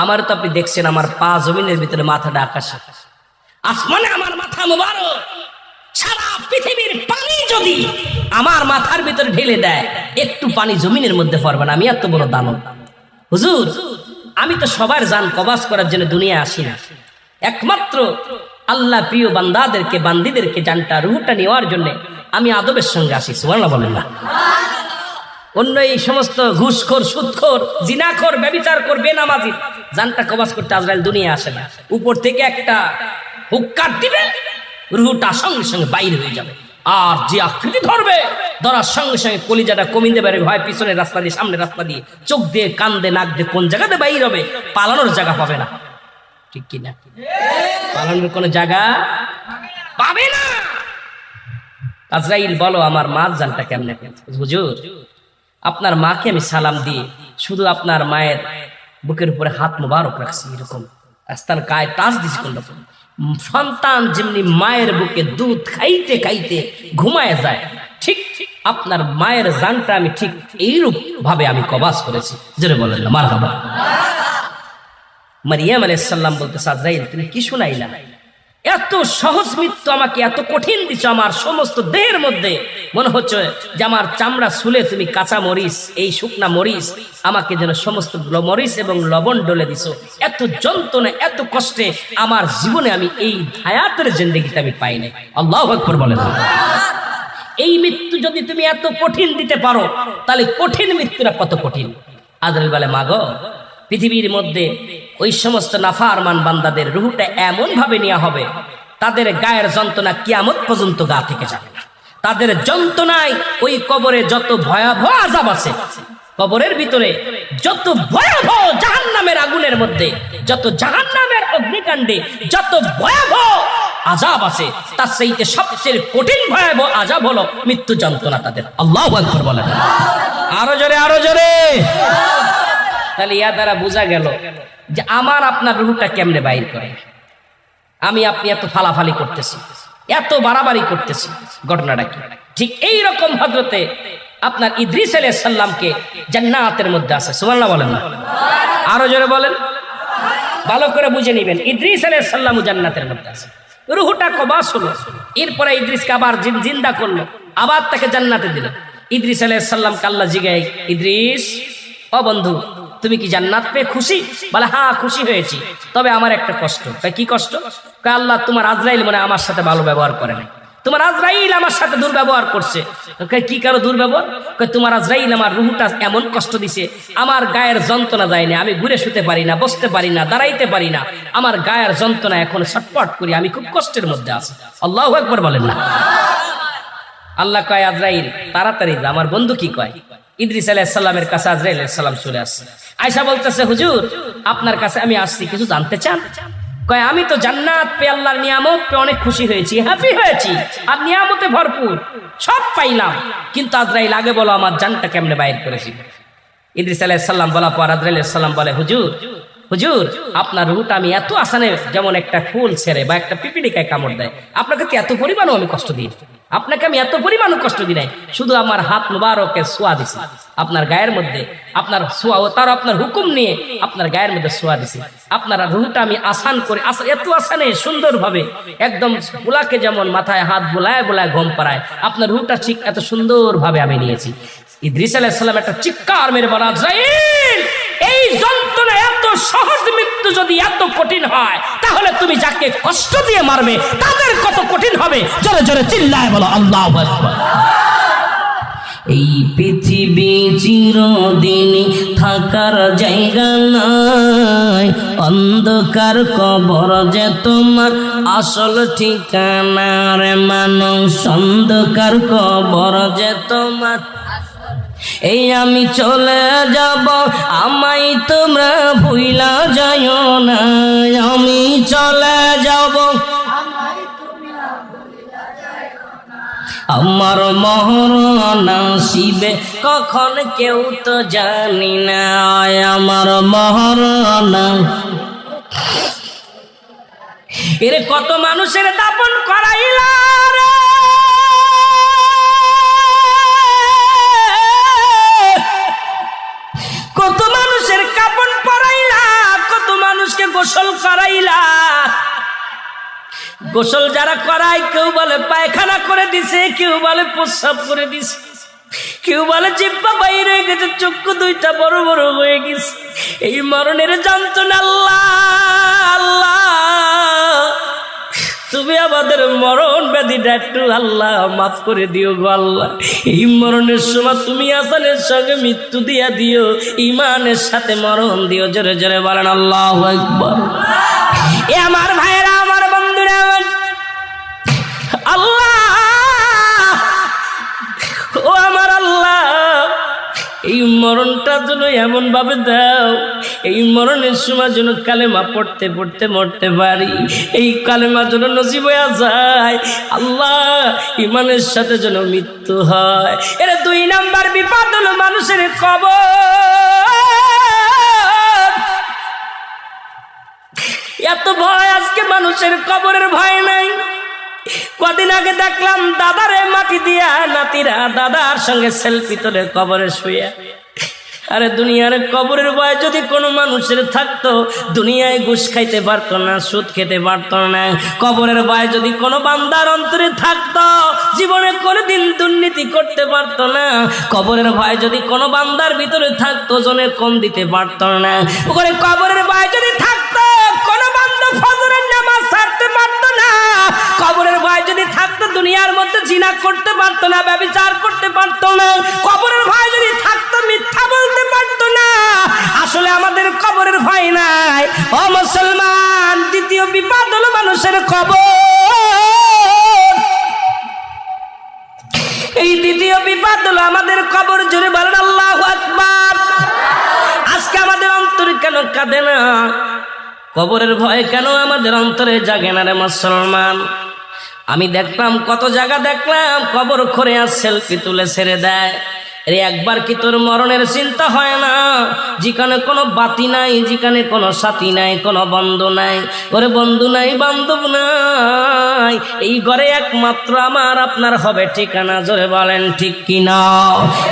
আমার তো আপনি দেখছেন আমার পা জমিনের ভিতরে, মাথাটা আকাশে, আসমানে আমার মাথা মুবারক। সারা পৃথিবীর পানি যদি আমার মাথার ভিতরে ঢেলে দেয় একটু পানি জমিনের মধ্যে পড়বে না, আমি এত বড় দানব। হুজুর আমি তো সবার জান কবাজ করার জন্য দুনিয়ায় আসি না, একমাত্র আল্লাহ প্রিয় বান্দাদেরকে, বান্দিদেরকে জানটা রুহটা নেওয়ার জন্য আমি আদবের সঙ্গে আসি। সুবহানাল্লাহ বলেন না। অন্য এই সমস্ত ঘুষখোর, সুদখোর, জিনাখোর, ব্যভিচারখোর, বেনামাজি জানটা কবাজ করতে আজরাইল দুনিয়া আসে না। উপর থেকে একটা হুক্কার দিবে, রুহটা সঙ্গে সঙ্গে বাইরে হয়ে যাবে। আর যে আকৃতি ধরবে, ধরার সঙ্গে সঙ্গে কলিজাটা কমিয়ে দেবে, হয় পিছনের রাস্তা দিয়ে, সামনের রাস্তা দিয়ে, চোখ দিয়ে, কান দিয়ে, নাক দিয়ে, কোন জায়গাতে বাইর হবে, পালানোর জায়গা পাবে না। ঠিক কিনা? পালানোর কোনো জায়গা পাবে না। আজরাইল বলো আমার মা জানটা কেমনে। হুজুর আপনার মাকে আমি সালাম দিয়ে শুধু আপনার মায়ের বুকের উপরে হাত মোবারক রাখছি, এরকম আস্তার গায়ে টাচ দিছি। কোন রকম সন্তান যেমনি মায়ের বুকে দুধ খাইতে খাইতে ঘুমায় যায়, ঠিক আপনার মায়ের জানটা আমি ঠিক এইরূপ ভাবে আমি কবাজ করেছি। জোরে বলেন না মারহাবা। মারিয়াম আলাইহিস সালাম বলতেছে আজরাইল তুমি কি শুনাইলা, এত সহজ মৃত্যু আমাকে এত কঠিন দিচ্ছ, আমার সমস্ত দেহের মধ্যে মনে হচ্ছে যে আমার চামড়া ছুলে তুমি কাঁচা মরিচ, এই শুকনা মরিচ আমাকে যেন সমস্ত মরিচ এবং লবণ ডলে দিছো। এত যন্ত্রণা, এত কষ্টে আমার জীবনে আমি এই হায়াতের জিন্দেগিতে আমি পাই নাই। আল্লাহু আকবার বলেন। এই মৃত্যু যদি তুমি এত কঠিন দিতে পারো তাহলে কঠিন মৃত্যুটা কত কঠিন। আজরাইল বলে মাগো পৃথিবীর মধ্যে ওই সমস্ত নাফরমান বান্দাদের রূহটা এমন ভাবে নেওয়া হবে তাদের গায়ের যন্ত্রণা কিয়ামত পর্যন্ত গা থেকে যাবে না। তাদের যন্ত্রণায় ওই কবরে যত ভয়াবহ আযাব আছে, কবরের ভিতরে যত ভয়াবহ জাহান্নামের আগুনের মধ্যে, যত জাহান্নামের অগ্নিকাণ্ডে যত ভয়াবহ আযাব আছে, তার চাইতে সবচেয়ে কঠিন ভয়াবহ আযাব হলো মৃত্যু যন্ত্রণা তাদের। আল্লাহু আকবার বলেন। আরো জোরে, আরো জোরে। তাহলে ইয়া দ্বারা বোঝা গেল যে আমার আপনার রূহটা কেমনে বাইর করে। আমি আপনি এত ফালাফালি করতেছি, এত বাড়াবাড়ি করতেছি, ঘটনাটা কি? ঠিক এই রকম হযরতে আপনার ইদ্রিস আলাইহিস সালামকে জান্নাতের মধ্যে আছে। সুবহানাল্লাহ বলেন না। আরো জোরে বলেন, ভালো করে বুঝে নেবেন। ইদ্রিস আলাইহিস সালাম জান্নাতের মধ্যে আছে, রূহটা কবাজ হলো। এরপরে ইদ্রিসকে আবার জিন্দা করলো, আবার তাকে জান্নাতে দিল। ইদ্রিস আলাইহিস সালামকে আল্লাহ জিগায়, ইদ্রিস ও বন্ধু তুমি কি জান্নাত পেয়ে খুশি? বলে হ্যাঁ খুশি হয়েছি, তবে আমার একটা কষ্ট। কি কষ্ট? আল্লাহ তোমার আজরাইল মনে আমার সাথে ভালো ব্যবহার করে নাই, তোমার আজরাইল আমার সাথে দুর্ব্যবহার করছে। কি কারো দুর্ব্যবহার? তোমার আজরাইল আমার রূহটা এমন কষ্ট দিছে, আমার গায়ের যন্ত্রণা যায়নি, আমি ঘুরে শুতে পারি না, বসতে পারি না, দাঁড়াইতে পারি না, আমার গায়ের যন্ত্রণা এখন ছটফট করি, আমি খুব কষ্টের মধ্যে আছি। আল্লাহু আকবার বলেন না। আল্লাহ কয় আজরাইল তাড়াতাড়ি যা। আমার বন্ধু কি কয়? ইদ্রিস আলাইহিস সালামের কাছে আজরাইল আলাইহিস সালাম চলে আসছে। আয়েশা বলতেছে হুজুর আপনার কাছে আমি আসছি, কিছু জানতে চান? কয় আমি তো জান্নাত পেয়ে, আল্লাহর নিয়ামত পেয়ে অনেক খুশি হয়েছি, হ্যাপি হয়েছি, আর নিয়ামতে ভরপুর সব পাইলাম, কিন্তু আজরাইল আগে বলো আমার জানটা কেমনে বাইর করেছি। ইদ্রিস আলাইহিস সালাম বলা পর আজরাইল আলাইহিস সালাম বলে হুজুর হুজুর আপনার রূহটা আমি এত আসানে যেমন একটা ফুল ছেড়ে বা একটা পিপিলিকায় কামড় দেয়, আপনাকে তো এত পরিমাণও আমি কষ্ট দিই। আপনাকে আমি এত পরিমাণ কষ্ট দিই নাই, শুধু আমার হাত মুবারকে ছোঁয়া দিছি আপনার গায়ের মধ্যে, আপনার ছোঁয়া ও তার আপনার হুকুম নিয়ে আপনার গায়ের মধ্যে ছোঁয়া দিছি। আপনার রুহটা আমি আসান করে এত আসানে সুন্দরভাবে একদম বুলাকে যেমন মাথায় হাত বুলায় বুলায় ঘুম পাড়ায়, আপনার রুহটা ঠিক এত সুন্দরভাবে আমি নিয়েছি। ইদ্রিস আলাইহিস সালাম একটা চিৎকার মেরে বলা, আজরাইল এই যন্ত্রণা এত সহজ মৃত্যু যদি এত কঠিন হয়, তাহলে তুমি যাকে কষ্ট দিয়ে মারবে তাদের কত কঠিন হবে। জোরে জোরে চিল্লায় বলো আল্লাহু আকবার। এই পৃথিবী চিরদিন থাকার জায়গা নাই, অন্ধকার কবর যে তোমার আসল ঠিকানা রে মানুষ, অন্ধকার কবর যে তোমার। এই আমি চলে যাব, আমায় তোমরা ভুইলা যাইও না, আমি চলে যাব, আমার মরণ আসিবে কখন কেউ তো জানি না, আমার মরণ। এরে কত মানুষের দাপন করাইলা রে, কত মানুষের কাপন পরাইলা, কত মানুষকে গোসল করাইলা। গোসল যারা করায় কেউ বলে পায়খানা করে দিছে, কেউ বলে প্রস্রাব করে দিছে, কেউ বলে জিহ্বা বাইরে গেছে, চক্ষু দুইটা বড় বড় হয়ে গেছে। এই মরণের যন্ত্রণা আল্লাহ আল্লাহ, তুমি আমাদের মরণ ব্যাধিটা একটু আল্লাহ মাফ করে দিও গো আল্লাহ। এই মরণের সময় তুমি আসানের সঙ্গে মৃত্যু দিয়া দিও, ইমানের সাথে মরণ দিও। জোরে জোরে বলেন আল্লাহু আকবার। এ আমার ভাইরা, আমার বন্ধুরা, আল্লাহ ও আমার আল্লাহ, এই মরণটা যেন এমন ভাবে দাও, এই মরণের সময় যেন কালেমা পড়তে পড়তে মরতে পারি, এই কালেমা যেন নসিব হয়ে যায় আল্লাহ, ইমানের সাথে যেন মৃত্যু হয়। এর 2 নাম্বার বিপদ হলো মানুষের কবর। এত ভয় আজকে মানুষের কবরের ভয় নাই। কদিন আগে দেখলাম দাদারে মাটি দিয়া নাতিরা দাদার সঙ্গে সেলফি তোলে কবরে শুয়ে। আরে দুনিয়ার কবরের ভয় যদি কোনো মানুষের থাকতো, দুনিয়ায় ঘুষ খাইতে পারতো না, সুদ খেতে পারতো না। কবরের ভয় যদি কোনো বান্দার অন্তরে থাকতো, জীবনে কোনোদিন দুর্নীতি করতে পারতো না। কবরের ভয় যদি কোনো বান্দার ভিতরে থাকতো, জনে কম দিতে পারতো না। ওখানে কবরের ভয় যদি থাকতো, কোনো বান্দা ফজরের নামাজ ছাড়তে পারতো না। কবরের ভয় যদি থাকতো, দুনিয়ার মধ্যে জিনা করতে পারতো না, ব্যভিচার করতে পারতো না। কবরের ভয় যদি থাকতো, মিথ্যা বলতে পারতো না। আসলে আমাদের কবরের ভয় নাই। ও মুসলমান, দ্বিতীয় বিপদ হলো মানুষের কবর। এই দ্বিতীয় বিপদ হলো আমাদের কবর। জোরে বলেন আল্লাহু আকবার। আজকে আমাদের অন্তরে কেন কাঁদে না? কবরের ভয় কেন আমাদের অন্তরে জাগে না রে মুসলমান? আমি দেখলাম, কত জায়গা দেখলাম, কবর করে আর সেলফি তুলে ছেড়ে দেয়। রে একবার কি তোর মরণের চিন্তা হয় না? যেখানে কোনো বাতি নাই, যেখানে কোনো সাথী নাই, কোনো বন্ধু নাই, ওরে বন্ধু নাই, বান্ধব নাই, এই ঘরে একমাত্র আমার আপনার হবে ঠিকানা। জোরে বলেন ঠিক কিনা?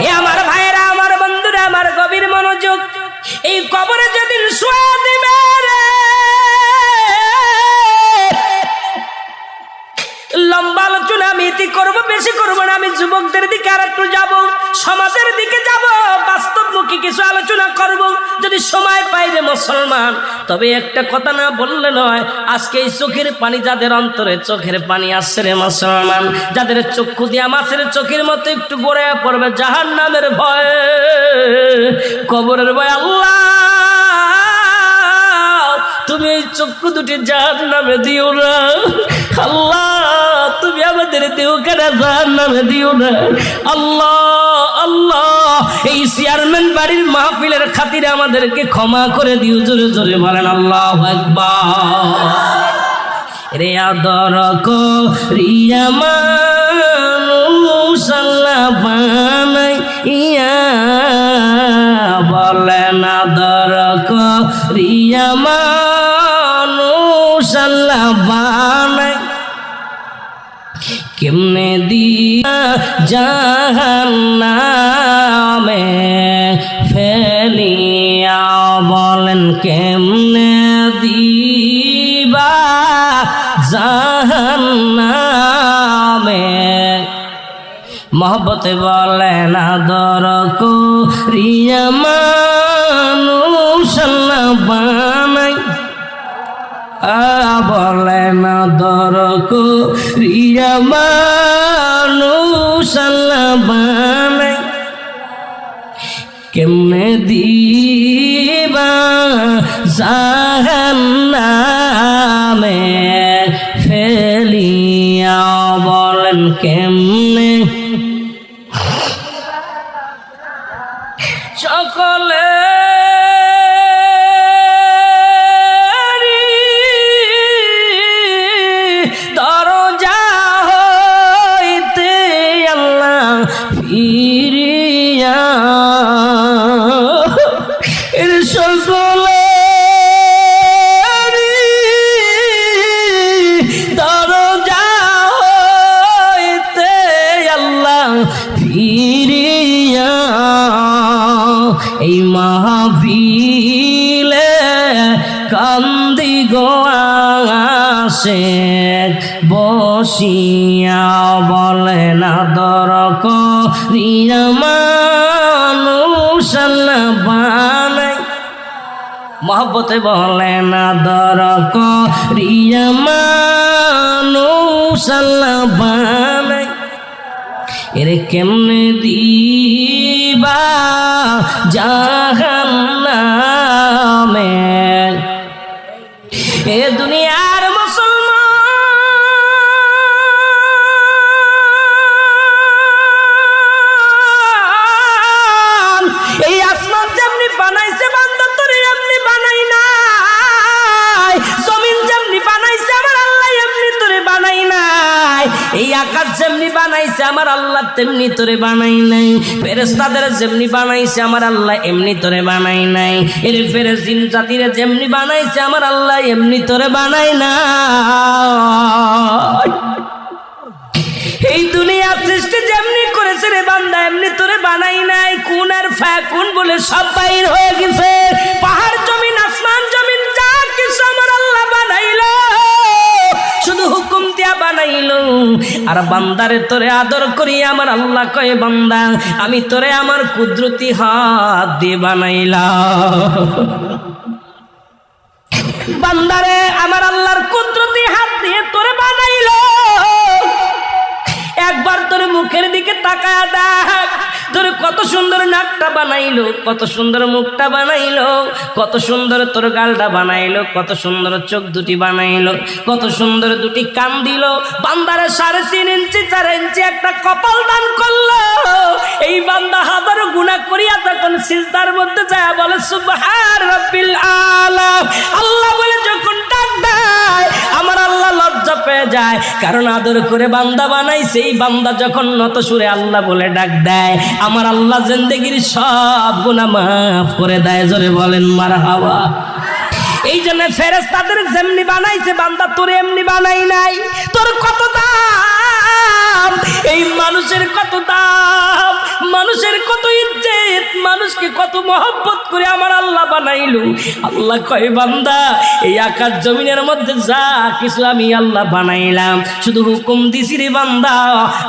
এ আমার ভাইয়েরা, আমার বন্ধুরা, আমার গভীর মনোযোগ। এই কবরে যেদিন শোয়া দিবে রে, লম্বা আলোচনা আমি ইতি করবো, বেশি করবো না। আমি যুবকদের দিকে আর একটু যাবো, সমাজের দিকে যাবো, বাস্তবমুখী কিছু আলোচনা করব যদি সময় পাইবে মুসলমান। তবে একটা কথা না বললে নয়, আজকে এই চোখের পানি যাদের অন্তরে চোখের পানি আসছে রে মুসলমান, যাদের চক্ষু দিয়া মাছের চোখের মতো একটু গড়ে পড়বে জাহান্নামের ভয়, কবরের ভয়। আল্লাহ তুমি এই চক্ষু দুটি জাহান্নামে দিও না। আল্লাহ তুমি আমাদের দিও কেন জাহান্নামে দিও না। আল্লাহ আল্লাহ, এই চেয়ারম্যান বাড়ির মাহফিলের খাতিরে আমাদেরকে ক্ষমা করে দিও। জোরে জোরে বলেন আল্লাহু আকবার। রে আদর করিয়া মানুষ আল্লাহ বানাইয়া, বলেন আদর করিয়া মানুষ আল্লাহ বানাই, কেমনে দিয়া জাহান্নামে ফেলিয়া, বলেন কেমনে দিবা জাহান্নামে। মহব্বতে বলেন আদর করিয়া মানুষ আল্লাহ বানাই, বলেন আদর করিয়া মানুষ আল্লাহ বানাই, কেমনে দিবা জাহান্নামে ফেলিয়া, বলেন কেমনে। সকলে দরজা হইতে আল্লাহ ফিরিয়া, এর সকলে দরজা হইতে আল্লাহ ফিরিয়া, এই মাহফিলে কান্দি গো আশিক বসিয়া, বলেন আদর করিয়া মানুষ আল্লাহ বানাই, মহব্বতে বলেন আদর করিয়া মানুষ আল্লাহ বানাই, এর কেমনে দিবা জাহান্নামে। এ দুনিয়ার মুসলমান, এই আসমান যেমনি বানাইছে বান্দা তোরে এমনি বানাই নাই, জমিন যেমনি বানাইছে আমার আল্লাহ এমনি তোরে বানাই নাই, এই আকাশ যেমনি বানাইছে আমার আল্লাহ তেমনি তোরে বানাই নাই, ফেরেশতাদের যেমনি বানাইছে আমার আল্লাহ এমনি তোরে বানাই নাই, এর ফেরেশ জিন জাতিরে যেমনি বানাইছে আমার আল্লাহ এমনি তোরে বানাই নাই। এই দুনিয়া সৃষ্টি যেমনি করেছে রে বান্দা এমনি তোরে বানাই নাই, কোন আর ফাকুন বলে সব বাইর হয়ে গেছে, পাহাড় জমিন আসমান জমিন যা কিছু আমার আল্লাহ বানাইলো শুধু হুকুম দিয়া বানাইলো, আর বান্দারে তোরে আদর করি আমার আল্লাহ কয় বান্দা আমি তোরে আমার কুদরতি হাত দিয়ে বানাইলাম, বান্দারে আমার আল্লাহর কুদরতি হাত দিয়ে তোরে বানাইলো, একবার তোর মুখের দিকে তাকায় দেখ, তোর কত সুন্দর নাকটা বানাইলো, কত সুন্দর মুখটা বানাইলো, কত সুন্দর তোর গালটা বানাইলো, কত সুন্দর চোখ দুটি বানাইলো, কত সুন্দর দুটি কান দিল, বান্দারে 3.5 ইঞ্চি 4 ইঞ্চি একটা কপাল দান করলো, এই বান্দা হাজার গুনাহ করিয়া তখন সিজদার মধ্যে যায় বলে সুবহান রাব্বিল আলা, আল্লাহ বলে যখন ডাক দেয় আমার আল্লাহ লজ্জা পেয়ে যায়, কারণ আদর করে বান্দা বানাইছে, এই বান্দা যখন নত সুরে আল্লাহ বলে ডাক দেয় আমার আল্লাহ জিন্দেগির সব গুনাহ মাফ করে দেয়, জোরে বলেন মারহাবা। এই জন্য ফেরেশতাদের যেমনি বানাইছে বান্দা তোরে এমনি বানাই নাই, তোর কত দাম, এই মানুষের কত দাম, মানুষের কত ইজ্জত, মানুষকে কত মহব্বত করে আমার আল্লাহ বানাইলো, আল্লাহ কয় বান্দা এই আকাশ জমিনের মধ্যে যা কিছু আমি আল্লাহ বানাইলাম শুধু হুকুম দিছি রে বান্দা,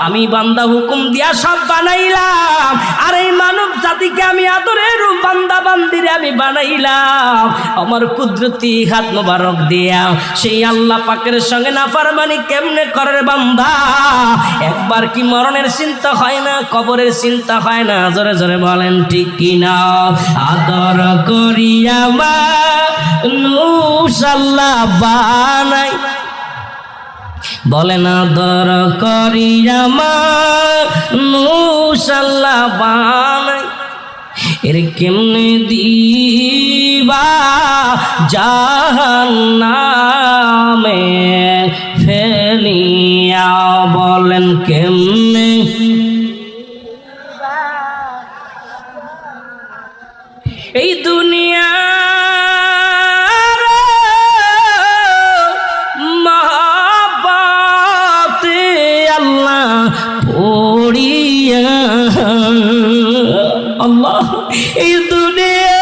আমি বান্দা হুকুম দিয়া সব বানাইলাম, আর এই মানব জাতিকে আমি আদরের বান্দা বান্দিরে আমি বানাইলাম আমার কুদরতি হাত মোবারক দিয়া, সেই আল্লাহ পাকের সঙ্গে নাফরমানি কেমনে করে বান্দা, একবার কি মরণের চিন্তা হয় না, কবরের চিন্তা হয় না, জোরে জোরে বলেন ঠিক কিনা। আদর করিয়া মানুষ আল্লাহ বানাই, বলেন আদর করিয়া মানুষ আল্লাহ বানাই, এর কেমনে দিবা জাহান্নামে ফেলিয়া, বলেন কেমনে। এই দুনিয়ার মহব্বতে আল্লাহ এই দুনিয়া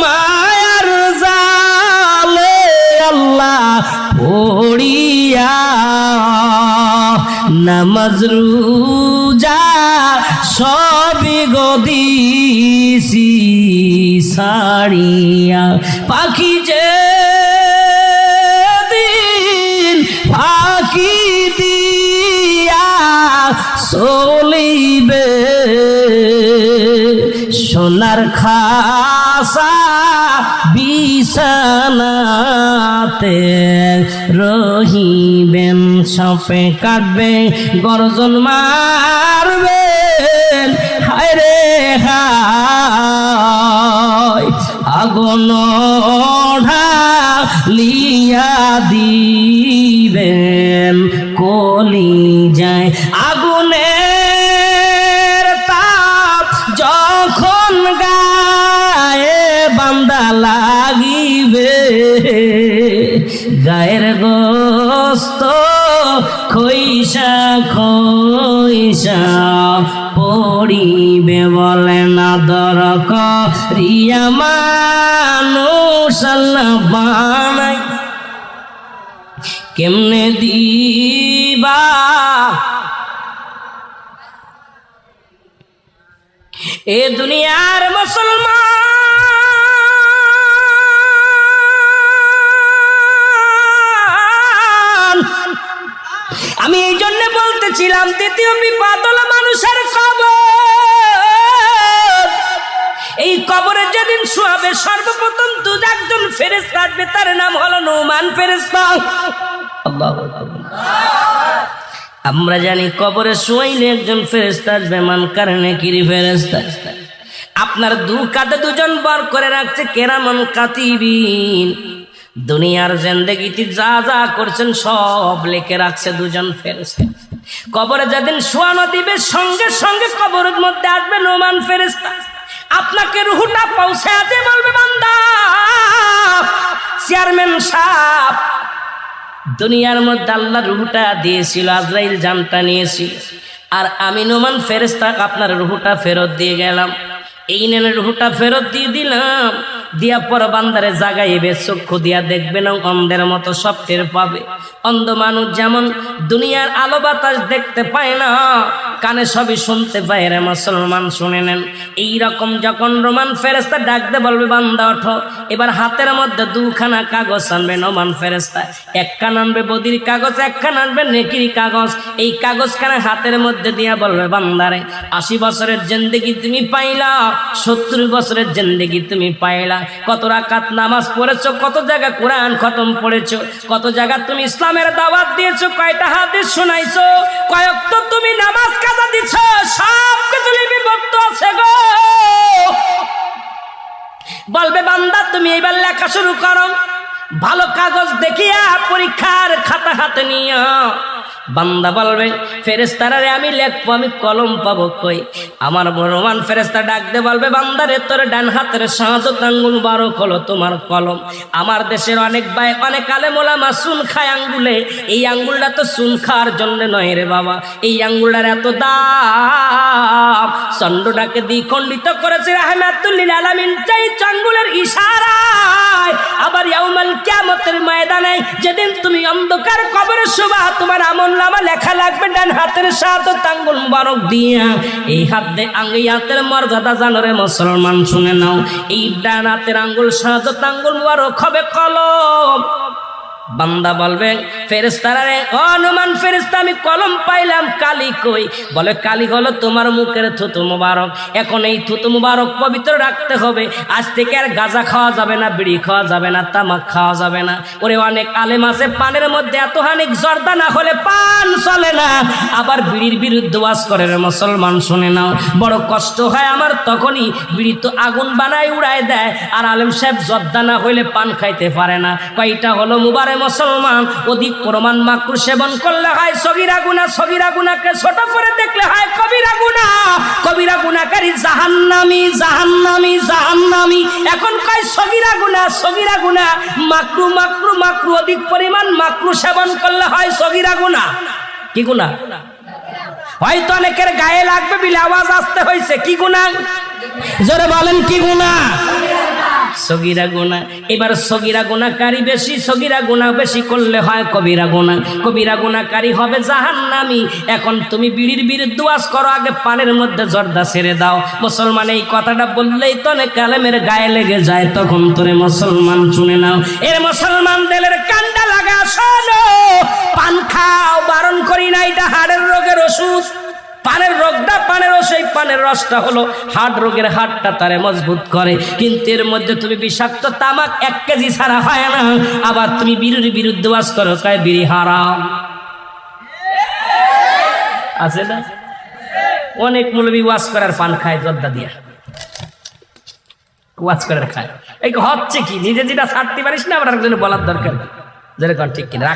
মায়ার জালে আল্লাহ পড়িয়া নামাজ রোজা সবই গদিছি সারিয়া পাখি যে দিন ফাঁকি দিয়া চলিবে সোনার খাসা বিছানাতে রহিবেন সাপে কাটবে গর্জন মারবে হায় রে হায় আগুন ঢালিয়া দিবেন কলি যায় আগুনের তাপ যখন গায়ে বান্দা লাগিবে গায়ের গোস্ত খইসা খইসা পড়িবে বলে না দরক রিয়া মানুষ আল্লাহ বানাই কেমনে দিবা এ দুনিয়ার মুসলমান আমি এই জন্য বলতেছিলাম দ্বিতীয় বিপদ হলো মানুষের কবর। এই কবরে যেদিন শোয়াবে সর্বপ্রথম দু একজন ফেরেশতা আসবে, তার নাম হলো নুমান ফেরেশতা। আল্লাহু আকবার। আমরা জানি কবরে শোয়াইলে একজন ফেরেশতা আসবে, মানকার নেকির ফেরেশতা। আপনার দু কাঁধে দুজন বর করে রাখছে কেরামান কাতিবিন। দুনিয়ার জিন্দেগিতে যা যা করছেন সব লিখে রাখছে দুজন ফেরেশতা। কবরে যেদিন শোয়ানো দিবে সঙ্গে সঙ্গে কবরের মধ্যে আসবে নোমান ফেরেশতা। আপনাকে রুহটা পৌঁছাতে বলবে বান্দা চেয়ারম্যান সাহেব দুনিয়ার মধ্যে আল্লাহ রুহটা দিয়েছিল, আজরাইল জানটা নিয়েছিল, আর আমি নোমান ফেরেশতা আপনার রুহটা ফেরত দিয়ে গেলাম। এই নেন রুহটা ফেরত দিয়ে দিলাম। দিয়া পর বান্দারে জাগাইবে, চক্ষু দিয়া দেখবে না, অন্ধের মতো সব টের পাবে। অন্ধ মানুষ যেমন দুনিয়ার আলো বাতাস দেখতে পায় না, কানে সবই শুনতে পায় রে মুসলমান শুনে নেন। এইরকম যখন রোমান ফেরেশতা ডাকতে বলবে বান্দা ওঠো, এবার হাতের মধ্যে দুখানা কাগজ আনবে নোমান ফেরেশতা। একখান আনবে বদির কাগজ, একখান আনবে নেকির কাগজ। এই কাগজখানা হাতের মধ্যে দিয়া বলবে বান্দারে 80 বছরের জিন্দেগি তুমি পাইলা, 70 বছরের জিন্দেগি তুমি পাইলা। কত রাকাত নামাজ পড়েছো, কত জায়গা কোরআন খতম পড়েছো, কত জায়গা তুমি ইসলামের দাওয়াত দিয়েছো, কয়টা হাদিস শোনাইছো, কয়েকটা তুমি নামাজ কাজা দিছো, সব কিছু লিপিবদ্ধ আছে গো। বলবে বান্দা তুমি এবার লেখা শুরু করো। ভালো কাগজ দেখিয়া পরীক্ষার খাতা হাতে নিয়া বান্দা বলবে ফেরেশতারা রে আমি লিখবো, আমি কলম পাবো কই? আমার রোমান ফেরেশতা ডাকতে বলবে বান্দারে তোর ডান হাতের শাহাদত আঙ্গুল বারক হলো তোমার কলম। আমার দেশের অনেক ভাই অনেক আলেম ওলামা চুন খায় আঙ্গুলে, এই আঙ্গুলটা তো চুন খাওয়ার জন্য নয় রে বাবা, এই আঙ্গুলটার এত দাম চন্দ্রটাকে দ্বিখণ্ডিত করেছে রাহমাতুল লিল আলামিন চাই আঙ্গুলের ইশারায়। আবার ইয়াউমাল কিয়ামতের ময়দানে যেদিন তুমি অন্ধকার কবরে শোবা, তোমার আমলনামা লেখা লাগবে ডান হাতের শাহাদত আঙ্গুল মুবারক দিয়া। এই হাত দিয়ে এই হাতের মর্যাদা জানো রে মুসলমান শুনে নাও, এই ডান হাতের আঙ্গুল শাহাদত আঙ্গুল মুবারক হবে কলম। বান্দা বলবে ফেরেশতারা রে ও নুমান ফেরেশতা আমি কলম পাইলাম, কালি কই? বলে কালি হলো তোমার মুখের থুতু মুবারক। এখন এই থুতু মুবারক পবিত্র রাখতে হবে। আজ থেকে আর গাঁজা খাওয়া যাবে না, বিড়ি খাওয়া যাবে না, তামাক খাওয়া যাবে না। ওরে অনেক আলেম আছে পানের মধ্যে এত হানিক জর্দা না হলে পান চলে না, আবার বিড়ির বিরুদ্ধে ওয়াজ করে রে মুসলমান শুনে নাও। বড় কষ্ট হয় আমার তখনই, বিড়ি তো আগুন বানায় উড়ায় দেয়, আর আলেম সাহেব জর্দা না হইলে পান খাইতে পারে না। কয়টা হলো মুবারক মুসলমান? অধিক প্রমাণ মাকরু সেবন করলে হয় সগীরা গুনাহ, সগীরা গুনাহকে ছোট করে দেখলে হয় কবিরা গুনাহ, কবিরা গুনাহকারী জাহান্নামী, জাহান্নামী, জাহান্নামী। এখন কয় সগীরা গুনাহ, সগীরা গুনাহ, মাকরু, মাকরু, মাকরু, অধিক পরিমাণ মাকরু সেবন করলে হয় সগীরা গুনাহ। কি গুনাহ? হয়তো অনেকের গায়ে লাগবে বলে আওয়াজ আসতে হয়েছে। কি গুনাহ? জোরে বলেন কি গুনাহ? সগীরা গুনাহ। এবার সগীরা গুনাহকারী বেশি, সগীরা গুনাহ বেশি করলে হয় কবিরা গুনাহ। কবিরা গুনাহকারী হবে জাহান্নামী। এখন তুমি বিড়ির বিরুদ্ধে ওয়াজ করো, আগে পানের মধ্যে জর্দা ছেড়ে দাও। মুসলমান এই কথাটা বললেই তো অনেক আলেমের গায়ে লেগে যায়, তখন তোরে মুসলমান শুনে নাও। এর মুসলমান দেলের কান্ডা লাগা, শোনো পান খাও, বারণ করি না, এটা হাড়ের রোগের ওষুধ। পানের রোগটা, পানের সেই পানের রসটা হলো হাড় রোগের, হাড়টা তারে মজবুত করে। কিন্তু এর মধ্যে তুমি বিষাক্ত তামাক 1 কেজি ছাড়া হয় না। আবার তুমি বিড়ির বিরুদ্ধে ওয়াজ করো, কয় বিড়ি হারাম। আছে না? অনেক মৌলবি ওয়াজ করার পান খায় জর্দা দিয়া, ওয়াজ করার খায়। এই হচ্ছে কি, নিজে যেটা ছাড়তে পারিস না, আবার একজনে বলার দরকার। যেরকম ঠিক কিনা?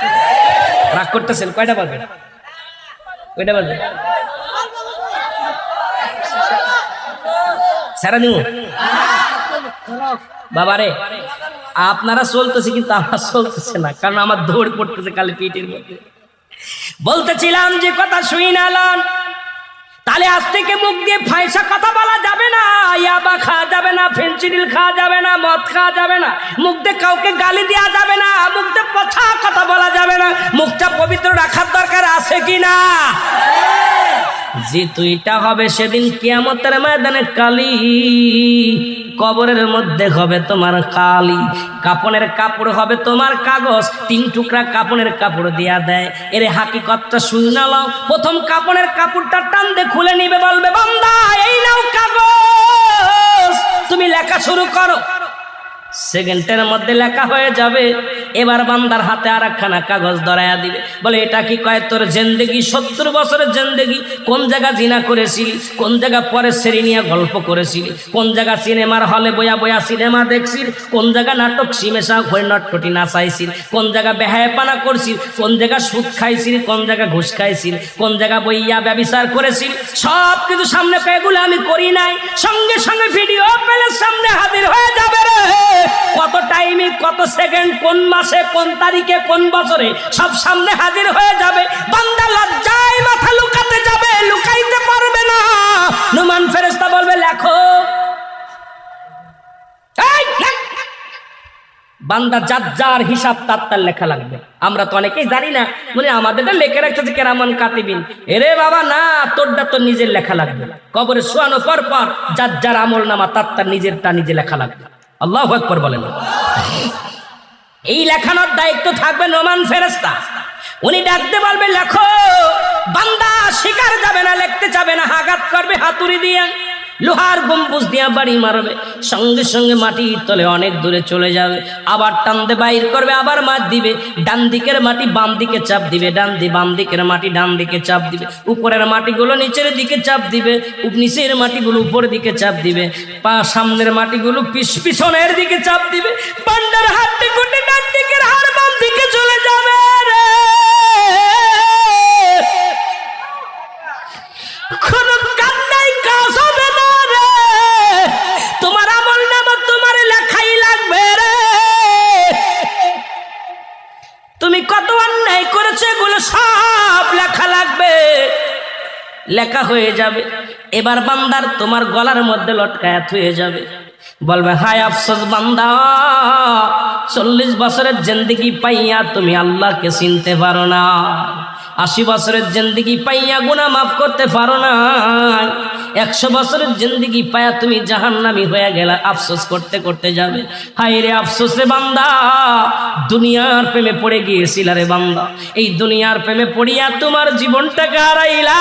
রাগ করতেছেন? কয়টা বাজে? কয়টা বাজে? সারা দিন বাবারে আপনারা চলতেছে, কিন্তু আমার চলতেছে না, কারণ আমার দৌড় পড়তেছে কালে পিঠের মধ্যে। বলতেছিলাম যে কথা শুই নালান, তাহলে আজ থেকে মুখ দিয়ে ফাইসা কথা বলা যাবে না, ইয়াবা খাওয়া যাবে না, ফেন্সিডিল খাওয়া যাবে না, মদ খাওয়া যাবে না, মুখ দিয়ে কাউকে গালি দেওয়া যাবে না, মুখ দিয়ে পচা কথা বলা যাবে না। মুখটা পবিত্র রাখার দরকার আছে কি না? যে তুইটা হবে সেদিন কিয়ামতের ময়দানে কালি, কবরের মধ্যে হবে তোমার কালি, কাপনের কাপড় হবে তোমার কাগজ। 3 টুকরা কাপনের কাপড় দিয়া দেয়। এর হাকিকতটা শুনে নাও। প্রথম কাপনের কাপড়টা টান দিয়ে খুলে নিবে, বলবে বান্দা এই নাও কাগজ, তুমি লেখা শুরু করো। সেকেন্ডের মধ্যে লেখা হয়ে যাবে। এবার বান্দার হাতে আর একখানা কাগজ ধরাইয়া দিবে, বলে এটা কি? কয় তোর জিন্দেগি, 70 বছরের জিন্দেগি, কোন জায়গা জিনা করেছিলি, কোন জায়গা পরে সেরি নিয়ে গল্প করেছিলি, কোন জায়গা সিনেমার হলে বয়া বয়া সিনেমা দেখছিস, কোন জায়গা নাটক সিমেশা হয়ে নটপটি নাচাইছিস, কোন জায়গা বেহায়াপানা করছিস, কোন জায়গা সুদ খাইছিস, কোন জায়গা ঘুষ খাইছিস, কোন জায়গা বইয়া ব্যভিচার করেছিস, সব কিছু সামনে পেয়েগুলো আমি করি নাই। সঙ্গে সঙ্গে ভিডিও পেলে সামনে হাজির হয়ে যাবে রে। কত টাইমে, কত সেকেন্ড, কোন মাসে, কোন তারিখে, কোন বছরে, সব সামনে হাজির হয়ে যাবে। বান্দা লজ্জায় মাথা লুকাতে যাবে, লুকাইতে পারবে না। নুমান ফেরেশতা বলবে লেখো। বান্দা যার হিসাব তার লেখা লাগবে। আমরা তো অনেকেই জানি না, মানে আমাদেরটা লেখে রাখতেছে কেরামান কাতিবিন। এরে বাবা না, তোরটা তো নিজের লেখা লাগবে। কবরে শোয়ানো পর পর যার আমল নামা তার নিজেরটা নিজে লেখা লাগবে। আল্লাহু আকবার বলেন। এই লেখানোর দায়িত্ব থাকবে নোমান ফেরেশতা। উনি ডাকতে বলবে লেখো। বান্দা শিকার যাবে না, লিখতে যাবে না, আঘাত করবে হাতুড়ি দিয়ে, লোহার গম্বুজ দিয়া বাড়ি মারবে, সঙ্গে সঙ্গে মাটির তলে অনেক দূরে চলে যাবে। আবার টানতে বাইর করবে, আবার মার দিবে। ডান দিকের মাটি বাম দিকে চাপ দিবে, বাম দিকের মাটি ডান দিকে চাপ দিবে, উপরের মাটিগুলো নিচের দিকে চাপ দিবে, নিচের মাটিগুলো উপরের দিকে চাপ দিবে, সামনের মাটিগুলো পিছনের দিকে চাপ দিবে। বান্দার হাতটি গুটি ডান দিকের হাড় বাম দিকে চলে যাবে রে। কোন কান্নাই কাজ হবে না রে। তোমার আমল নামা তোমার লেখাই লাগবে রে। তুমি কত অন্যায় করেছো এগুলো সব লেখা লাগবে, লেখা হয়ে যাবে। এবার বান্দার তোমার গলার মধ্যে লটকায়া থুয়ে যাবে, বলবে হায় আফসোস বান্দা, 40 বছরের জিন্দেগি পাইয়া তুমি আল্লাহকে চিনতে পারো না, 80 বছরের জিন্দেগি পাইয়া গুনাহ মাফ করতে পারো না, 100 বছরের জিন্দেগি পাইয়া তুমি জাহান্নামী হয়ে গেলা। আফসোস করতে করতে যাবে। হায় রে আফসোস রে বান্দা, দুনিয়ার প্রেমে পড়ে গিয়েছিল রে বান্দা, এই দুনিয়ার প্রেমে পড়িয়া তোমার জীবনটাকে হারাইলা।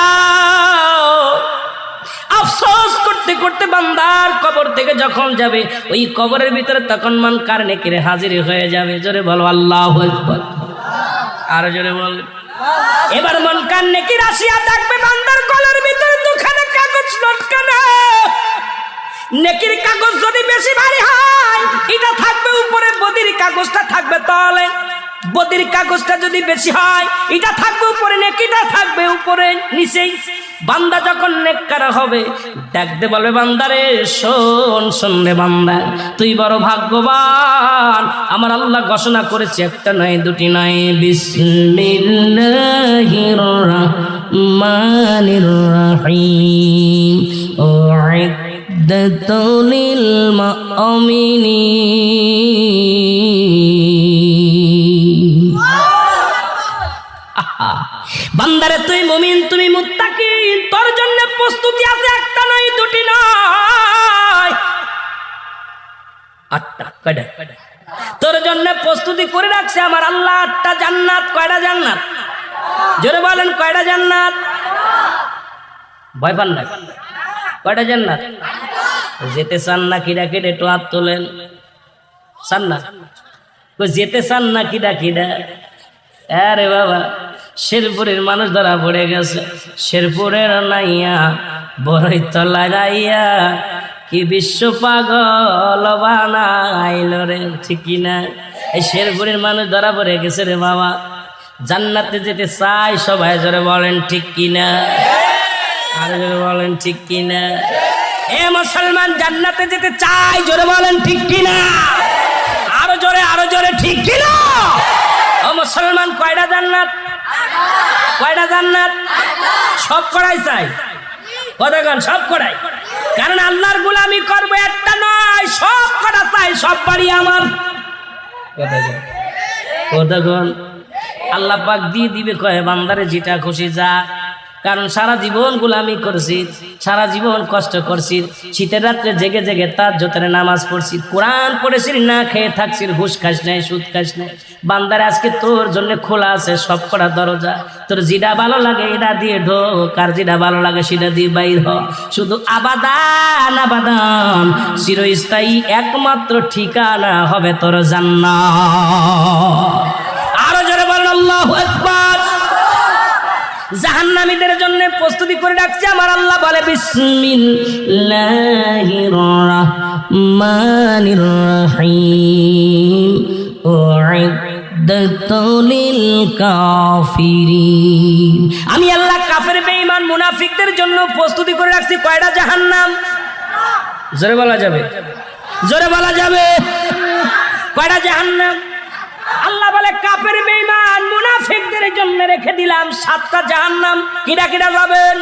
আফসোস করতে করতে বান্দার কবর থেকে যখন যাবে, ওই কবরের ভিতরে তখন মুনকার নেকির হাজির হয়ে যাবে। জোরে বলো আল্লাহু আকবার। আর জোরে বল। এবার মুনকার নেকির আসিয়া থাকবে বান্দার গলার ভিতরে দুখানা কাগজ লটকানো। নেকির কাগজ যদি বেশি ভারী হয়, এটা থাকবে উপরে, বদির কাগজটা থাকবে তলে। বদির কাগজটা যদি বেশি হয়, এটা থাকবে উপরে, নেকিটা থাকবে উপরে নিচেই। বান্দা যখন নেককার হবে, ডাকতে বলবে বান্দারে শোন, শোন রে বান্দা, তুই বড় ভাগ্যবান। আমার আল্লাহ ঘোষণা করেছে, একটা নয় দুটি নয়, বিসমিল্লাহির রহমানির রহিম উইদ্দাতুল মুমিনিন। বান্দারে তুই মুমিন, তুমি মুত্তাকি, তোর জন্য প্রস্তুতি আছে, একটা নয় দুটি নয়, 8টা। কয়টা? তোর জন্য প্রস্তুতি করে রাখছে আমার আল্লাহ 8টা জান্নাত। কয়টা জান্নাত? জোরে বলেন, কয়টা জান্নাত? ভয় পান না? কয়টা জান্নাত? যেতে চান না কিরা কিরা একটু হাত তোলেন। চান না? যেতে চান না কিরা কিরা? আরে বাবা, শেরপুরের মানুষ ধরা পড়ে গেছে। শেরপুরের নাইয়া বড়ই তো লাগাইয়া কি বিশ্ব পাগল বানাইল রে, ঠিক কিনা? এই শেরপুরের মানুষ ধরা পড়ে গেছে রে বাবা। জান্নাতে যেতে চাই সবাই, জোরে বলেন ঠিক কিনা? আরে জোরে বলেন ঠিক কিনা? এ মুসলমান, জান্নাতে যেতে চাই, জোরে বলেন ঠিক কিনা? আরো জোরে ঠিক কিনা? ও মুসলমান, কয়টা জান্নাত? কয়টা জান্নাত? সব করাই চাই, কতক্ষণ সব করাই, কারণ আল্লাহর গোলামি করবো, একটা নয়, সব করা চাই, সব বাড়ি আমার। কতক্ষণ আল্লাহ পাক দিয়ে দিবে, কয় বান্দারে যেটা খুশি যা। কারণ সারা জীবন গোলামি করছি, সারা জীবন কষ্ট করছি, শীতের রাত্রে জেগে জেগে তাহাজ্জুদের নামাজ পড়ছি, কোরআন পড়েছি, না খেয়ে থাকছি, ঘুষ খাস নাই, সুদ খাস নাই। বান্দারে আজকে তোর জন্য খোলা আছে সব কটা দরজা। তোর যেটা ভালো লাগে এটা দিয়ে ঢোক, আর যেটা ভালো লাগে সেটা দিয়ে বাইর হ। শুধু আবাদান আবাদান, চিরস্থায়ী একমাত্র ঠিকানা হবে তোর জান্নাত। আরো জোরে বলেন আল্লাহু আকবার। জাহান্নামীদের জন্য প্রস্তুতি করে রাখছে আমার আল্লাহ, বলে বিসমিল্লাহির রহমানির রহিম উইদ্দাতুল কাফিরিন। আমি আল্লাহ কাফের, বেঈমান, মুনাফিকদের জন্য প্রস্তুতি করে রাখছি কয়টা জাহান্নাম? জোরে বলা যাবে? জোরে বলা যাবে? কয়টা জাহান্নাম? আল্লাহ বলে কাফের, বেঈমান, মুনাফিকদের জন্য রেখে দিলাম 7টা জাহান্নাম। কিরা কিরা যাবেন?